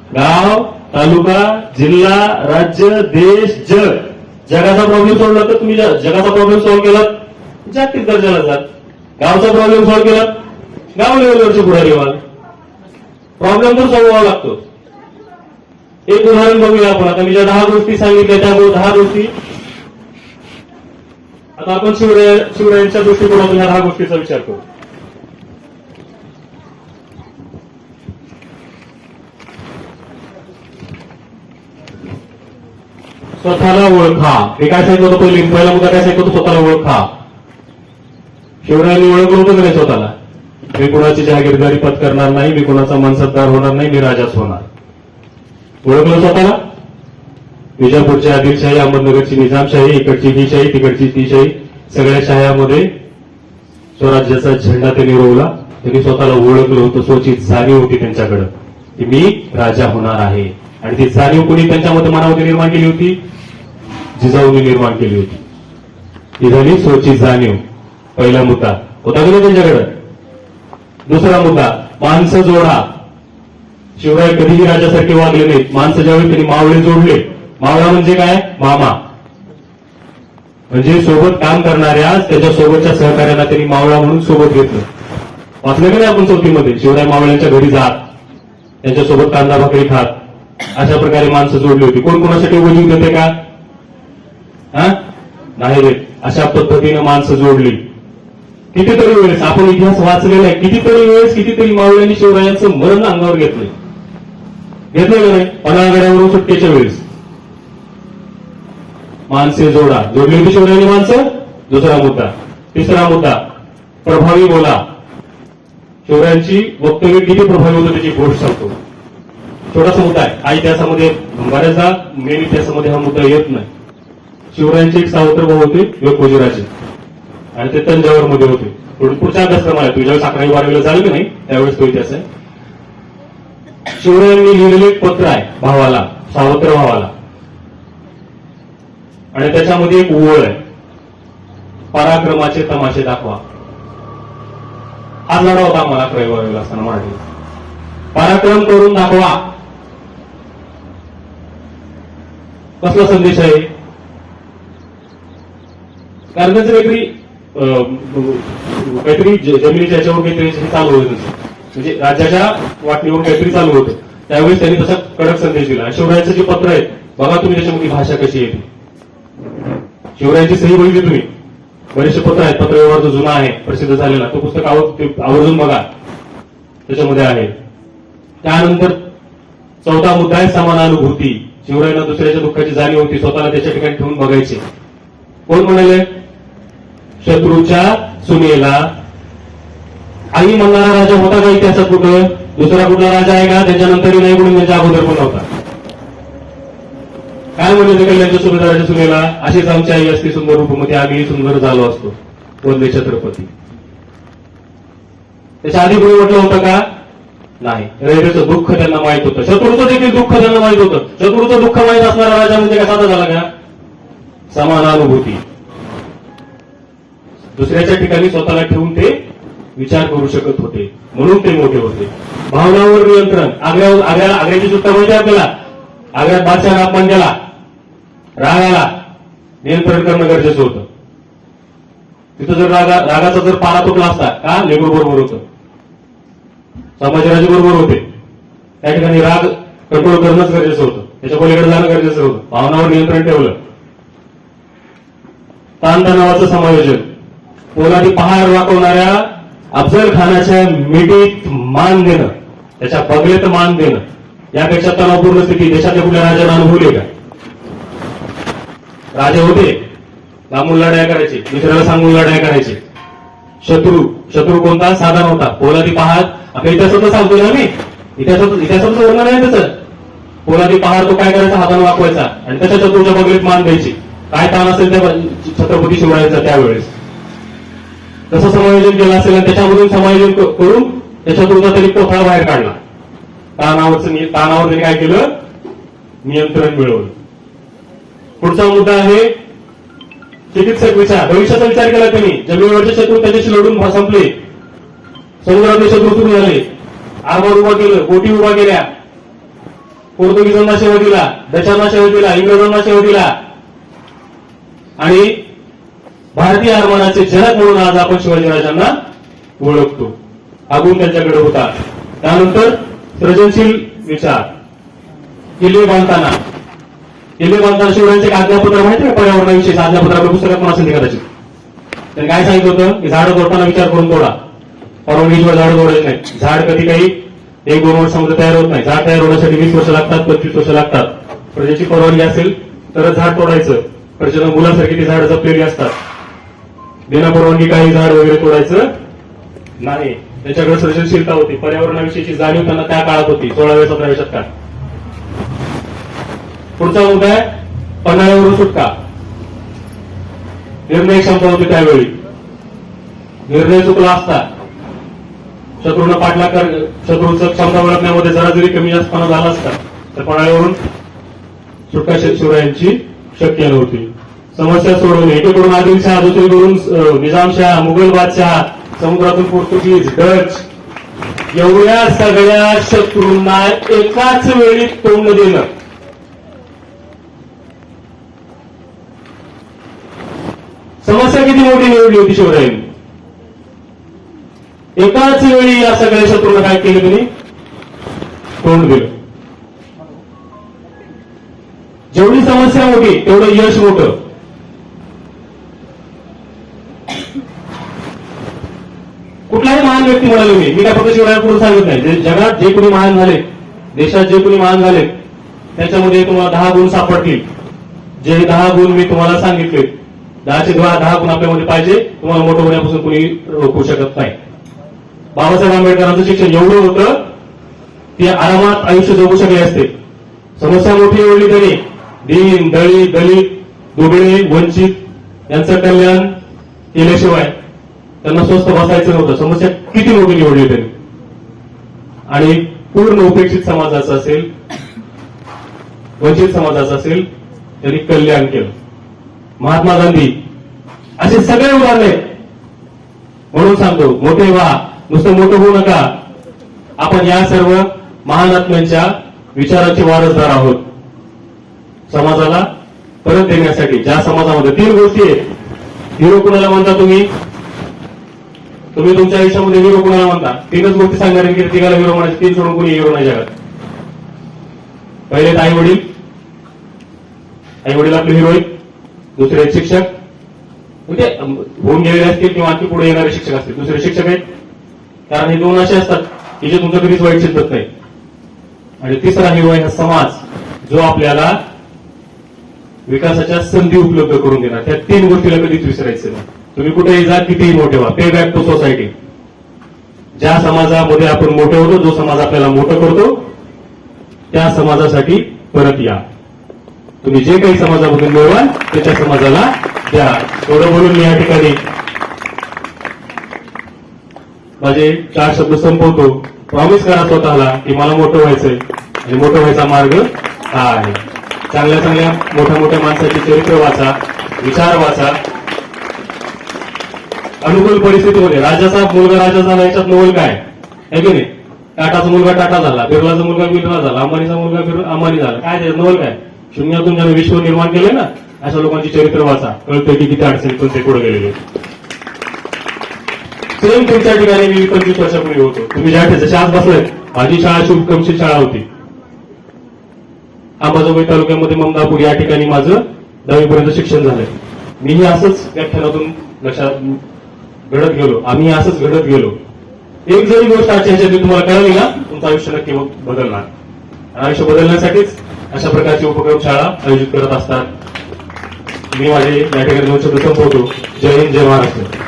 गाव, तालुका, जिल्हा, राज्य, देश, जग. जगाचा प्रॉब्लेम सोडला तर तुम्ही जगाचा प्रॉब्लेम सॉल्व्ह केला, जागतिक दर्जाला जात. गावचा प्रॉब्लेम सॉल्व्ह केला, गाव लेवलवरचे पुढारी व्हाल. प्रॉब्लेम तर सॉल्व्ह व्हावा लागतो. एक उदाहरण बघूया आपण. आता मी ज्या 10 गोष्टी सांगितल्या त्यामुळे 10 गोष्टी, आता आपण शिवरायांच्या दृष्टिकोनातून ह्या 10 गोष्टीचा विचार करू. स्वतःला ओळखा. हे काय सांगितलं होतं पहिला मुद्दा काय सांगितलं होतं? स्वतःला ओळखा. शिवरायांनी ओळखलं होतं का नाही स्वतःला? मी कुणाची जहागीरदारी पत्करणार नाही, मी कुणाचा मनसबदार होणार नाही, मी राजाच होणार. ओळखलं स्वतःला? विजापूरची आदिलशाही, अहमदनगरची निजामशाही, इकडची ही शाही, तिकडची ती शाही, सगळ्या शाह्यामध्ये स्वराज्याचा झेंडा त्यांनी रोवला. त्यांनी स्वतःला ओळखलं होतं, स्वची जाणीव होती त्यांच्याकडे की मी राजा होणार आहे. आणि ती जाणीव कोणी त्यांच्यामध्ये मनामध्ये निर्माण केली होती? जिजाऊंनी निर्माण केली होती. ती झाली स्वची जाणीव. पहिला मुद्दा होता की नाही त्यांच्याकडे? दुसरा मुद्दा, माणसं जोडा. शिवराय कधीही राजासारखे वागले नाहीत. माणसं ज्यावेळी त्यांनी मावळे जोडले. मावळा म्हणजे काय? मामा. म्हणजे सोबत काम करणाऱ्या त्याच्या सोबतच्या सहकार्यांना त्यांनी मावळा म्हणून सोबत घेतलं. वाचलं की नाही आपण चौथीमध्ये? शिवराय मावळ्यांच्या घरी जात, त्यांच्यासोबत कांदा भाकरी खात. अशा प्रकारे माणसं जोडली होती. कोण कोणासाठी उभं जीव देते का? नाही रे. अशा पद्धतीने माणसं जोडली. कितीतरी वेळेस आपण इतिहास वाचलेला आहे. कितीतरी वेळेस कितीतरी मावळ्यांनी शिवरायांचं मरण अंगावर घेतलंय. घेतलं का नाही? पन्हाळगडावरून सुटकेच्या वेळेस माणसे जोडा. जोडली होती शिवरायांनी माणसं. दुसरा मुद्दा. तिसरा मुद्दा, प्रभावी बोला. शिवरायांची वक्तव्य किती प्रभावी होतं त्याची गोष्ट सांगतो. छोटासा मुद्दा आहे. हा इतिहासामध्ये बऱ्याचदा मेन इतिहासामध्ये हा मुद्दा येत नाही. शिवरायांचे एक सावत्र भाऊ होते योगोजीराजे, आणि ते तंजावरमध्ये होते. पुढच्या अभ्यासक्रमाला तुझ्यावेळेस 11वी-12वीला झालं की नाही त्यावेळेस तो इतिहास आहे. शिवरायांनी लिहिलेलं एक पत्र आहे भावाला, सावत्र भावाला, आणि त्याच्यामध्ये एक ओळ आहे, पराक्रमाचे तमाशे दाखवा. आज लढा होता आम्हाला 11वी-12वीला असताना मराठी. पराक्रम करून दाखवा. कसला संदेश आहे? कारण त्याचं काहीतरी जमिनीच्या याच्यावर काहीतरी चालू होतं, म्हणजे राज्याच्या वाटणीवर काहीतरी चालू होतं. त्यावेळेस त्यांनी तसा कडक संदेश दिला. शिवरायांचं जे पत्र आहे बघा तुम्ही, त्याच्यामध्ये भाषा कशी येते. शिवरायांची सही बघितली तुम्ही? बरेचसे पत्र आहेत. पत्रव्यवहार जो जुना आहे प्रसिद्ध झालेला, तो पुस्तक आवर्जून बघा, त्याच्यामध्ये आहे. त्यानंतर 4था मुद्दा आहे समानानुभूती. शिवरायांना दुसऱ्याच्या दुःखाची जाणीव होती, स्वतःला त्याच्या ठिकाणी ठेवून बघायचे. कोण म्हणाले? शत्रूच्या सुनेला आई म्हणणारा राजा होता का इतिहासात कुठं? दुसरा कुठला राजा आहे का त्याच्यानंतरही नाही, म्हणून त्यांच्या अगोदर पण नव्हता. काय म्हणजे कल्याणच्या सुभेदाराच्या सुनेला, अशीच आमची आई असती सुंदर रूपमती, आम्ही सुंदर झालो असतो, वंदे छत्रपती. त्याच्या आधी कोणी म्हटलं होतं का? नाही. रयतेचं दुःख त्यांना माहित होतं, शत्रूचं देखील दुःख त्यांना माहित होतं. शत्रूचं दुःख माहित असणारा राजा म्हणजे काय साधा झाला का? समानानुभूती. दुसऱ्याच्या ठिकाणी स्वतःला ठेवून ते विचार करू शकत होते, म्हणून ते मोठे होते. भावनावर नियंत्रण. आग्र्याची सुट्टा माहिती आपल्याला. आग्र्यात बादशाह अपमान केला, रागाला नियंत्रण करणं गरजेचं होतं. तिथं जर रागाचा जर पारा तुटला असता का, नेहरू बरोबर होतं, संभाजीराजे बरोबर होते, त्या ठिकाणी राग कंट्रोल करणंच गरजेचं होतं, त्याच्या पलीकडे जाणं गरजेचं होतं. भावनावर नियंत्रण ठेवलं. ताणतणावाचं समायोजन. पोलादी पहार वाकवणाऱ्या अफजल खानाच्या मिठीत मान देणं, त्याच्या बगलेत मान देणं, यापेक्षा तणावपूर्ण स्थिती देशाच्या कुठल्या राजाला अनुभवली का? राजे होते, लांबून लढाया करायचे, दुसऱ्याला सांगून लढाया करायचे. शत्रू कोणता? साधा नव्हता. पोलादी पहार, आपल्या इतिहासातच सांगतो ना मी, इतिहासाचं वर्णन आहे त्याचं. पोलादी पहार तो काय करायचा? हातानं वाकवायचा आणि त्याच्या शत्रूच्या बगलीत मान द्यायची. काय ताण असेल त्या छत्रपती शिवरायांचा त्यावेळेस. कसं समायोजन केलं असेल आणि त्याच्यामधून समायोजन करून त्या शत्रूचा तरी कोथळा बाहेर काढला. ताणावर त्यांनी काय केलं? नियंत्रण मिळवलं. पुढचा मुद्दा आहे चिकित्सक विचार. भविष्याचा विचार केला त्यांनी. जमिनीवरचे शत्रू त्याच्याशी लढून संपले, समुद्रातले शत्रू सुरू झाले, आरमार उभा केलं, बोटी उभा केल्या, पोर्तुगीजांना सेवा दिला, डचांना सेवा दिला, इंग्रजांना सेवा दिला आणि भारतीय आरमाराचे जनक म्हणून आज आपण शिवाजीराजांना ओळखतो. हा गुण त्यांच्याकडे होता. त्यानंतर सृजनशील विचार. किल्ले बांधताना शिवरायांचे आज्ञापत्र माहिती आहे? पर्यावरणाविषयी आज्ञापत्र आपल्या पुस्तकात पण असेल कदाचित. त्यांनी काय सांगितलं होतं की झाडं तोडताना विचार करून तोडा, परवानगीशिवाय झाडं तोडायची नाही. झाड कधी काही 1-2 वर्षामध्ये तयार होत नाही. झाड तयार होण्यासाठी 20 वर्ष लागतात, 25 वर्ष लागतात. प्रजेची परवानगी असेल तरच झाड तोडायचं. प्रजेनं मुलासारखी ती झाडं जपलेली असतात. बिना परवानगी काही झाड वगैरे तोडायचं नाही. त्याच्याकडे सृजनशीलता होती, पर्यावरणाविषयीची जाणीव त्यांना त्या काळात होती, 16व्या-17व्या शतकात. पुढचा मुद्दा आहे पन्हाळ्यावरून सुटका. निर्णय क्षमता होती त्यावेळी. निर्णय चुकला असता, शत्रूनं पाठलाग शत्रूचं क्षमता ओळखण्यामध्ये जरा जरी कमी जास्तपणा झाला असता तर पन्हाळ्यावरून सुटका शिवरायांची शक्य नव्हती. समस्या सोडवणे. एकीकडून आदिलशाह, दुसरीकडून निजामशाह, मुघल बादशाह, समुद्रातून पोर्तुगीज, डच, एवढ्या सगळ्या शत्रूंना एकाच वेळी तोंड देणं. समस्या किती मोठी निवडली होती शिवरायांनी. एकाच वेळी या सगळ्या शत्रूंना काय केलं? त्यांनी तोंड दिलं. जेवढी समस्या मोठी तेवढं यश मोठं. कुठलाही महान व्यक्ती म्हणाले मी काय फक्त शिवरायांपुढे सांगत नाही. जगात जे कोणी महान झाले, देशात जे कोणी महान झाले, त्याच्यामध्ये तुम्हाला 10 गुण सापडतील. जे 10 गुण मी तुम्हाला सांगितले, 10चे 10 गुण आपल्यामध्ये पाहिजे. तुम्हाला मोठं होण्यापासून कोणी रोखू शकत नाही. बाबासाहेब आंबेडकरांचं शिक्षण एवढं होतं ते आरामात आयुष्य जगू शकले असते. समस्या मोठी निवडली तरी दीन, दलित, दुबळे, वंचित यांचं कल्याण केल्याशिवाय त्यांना स्वस्थ बसायचं नव्हतं. समस्या किती मोठी निवडली त्यांनी. आणि पूर्ण उपेक्षित समाजाचं असेल, वंचित समाजाचं असेल, त्यांनी कल्याण केलं. महात्मा गांधी असे सगळे उदाहरणे. म्हणून सांगतो, मोठे व्हा, नुसतं मोठं होऊ नका. आपण या सर्व महान आत्म्यांच्या विचाराचे वारसदार आहोत. समाजाला परत देण्यासाठी ज्या समाजामध्ये 3 गोष्टी आहेत. हिरो कुणाला म्हणता तुम्ही तुमच्या आयुष्यामध्ये हिरो कुणाला म्हणता? 3च गोष्टी सांगणार की तिघाला हिरो म्हणायचे. 3 सोडून कोणी हिरो नाही जगात. पहिले आई वडील आपले हिरो आहेत. दुसरे आहेत शिक्षक, म्हणजे होऊन गेलेले असतील किंवा आणखी पुढे येणारे शिक्षक असतील. दुसरे शिक्षक आहेत, कारण हे 2 असे असतात की जे तुमचं कधीच वाईट चिंतत नाही. आणि तिसरा हिरो आहे समाज, जो आपल्याला विकासाच्या संधी उपलब्ध करून देणार. त्या 3 गोष्टीला कधीच विसरायचं नाही. तुम्ही कुठेही जा, कितीही मोठे व्हा, पे बॅक टू सोसायटी. ज्या समाजामध्ये आपण मोठे होतो, जो समाज आपल्याला मोठं करतो, त्या समाजासाठी परत या. तुम्ही जे काही समाजामधून मिळवाल ते त्या समाजाला द्या. एवढं बोलून मी या ठिकाणी माझे 4 शब्द संपवतो. प्रॉमिस करा स्वतःला की मला मोठं व्हायचंय आणि मोठं व्हायचा मार्ग हा आहे. चांगल्या चांगल्या मोठ्या मोठ्या माणसाचे चरित्र वाचा, विचार वाचा. अनुकूल परिस्थितीमध्ये राजाचा मुलगा राजा झाला, याच्यात नवल काय आहे की नाही? टाटाचा मुलगा टाटा झाला, बिर्लाचा मुलगा बिर्ला झाला, अंबानीचा मुलगा अंबानी झाला. काय त्याच्यात नवल काय? शून्यातून ज्याने विश्व निर्माण केले ना, अशा लोकांची चरित्र वाचा. कळतं की किती अडचणीतून ते पुढे गेलेले. सेम तुमच्या ठिकाणी मी 25 वर्षापूर्वी होतो. तुम्ही ज्या जसे आज बसलेत, माझी शाळा शुभकमची शाळा होती. अंबाजोगाई तालुक्यामध्ये ममदापूर या ठिकाणी माझं 10वीपर्यंत शिक्षण झालंय. मीही असंच व्याख्यानातून लक्षात घडत गेलो, आम्ही असंच घडत गेलो. एक जरी गोष्ट आजच्या ह्याच्यात तुम्हाला कळली ना, तुमचं आयुष्य नक्की बदलणार. आयुष्य बदलण्यासाठीच अशा प्रकारचे उपक्रम शाळा आयोजित करत असतात. मी माझे या ठिकाणी 2 शब्द संपवतो. जय हिंद, जय महाराष्ट्र.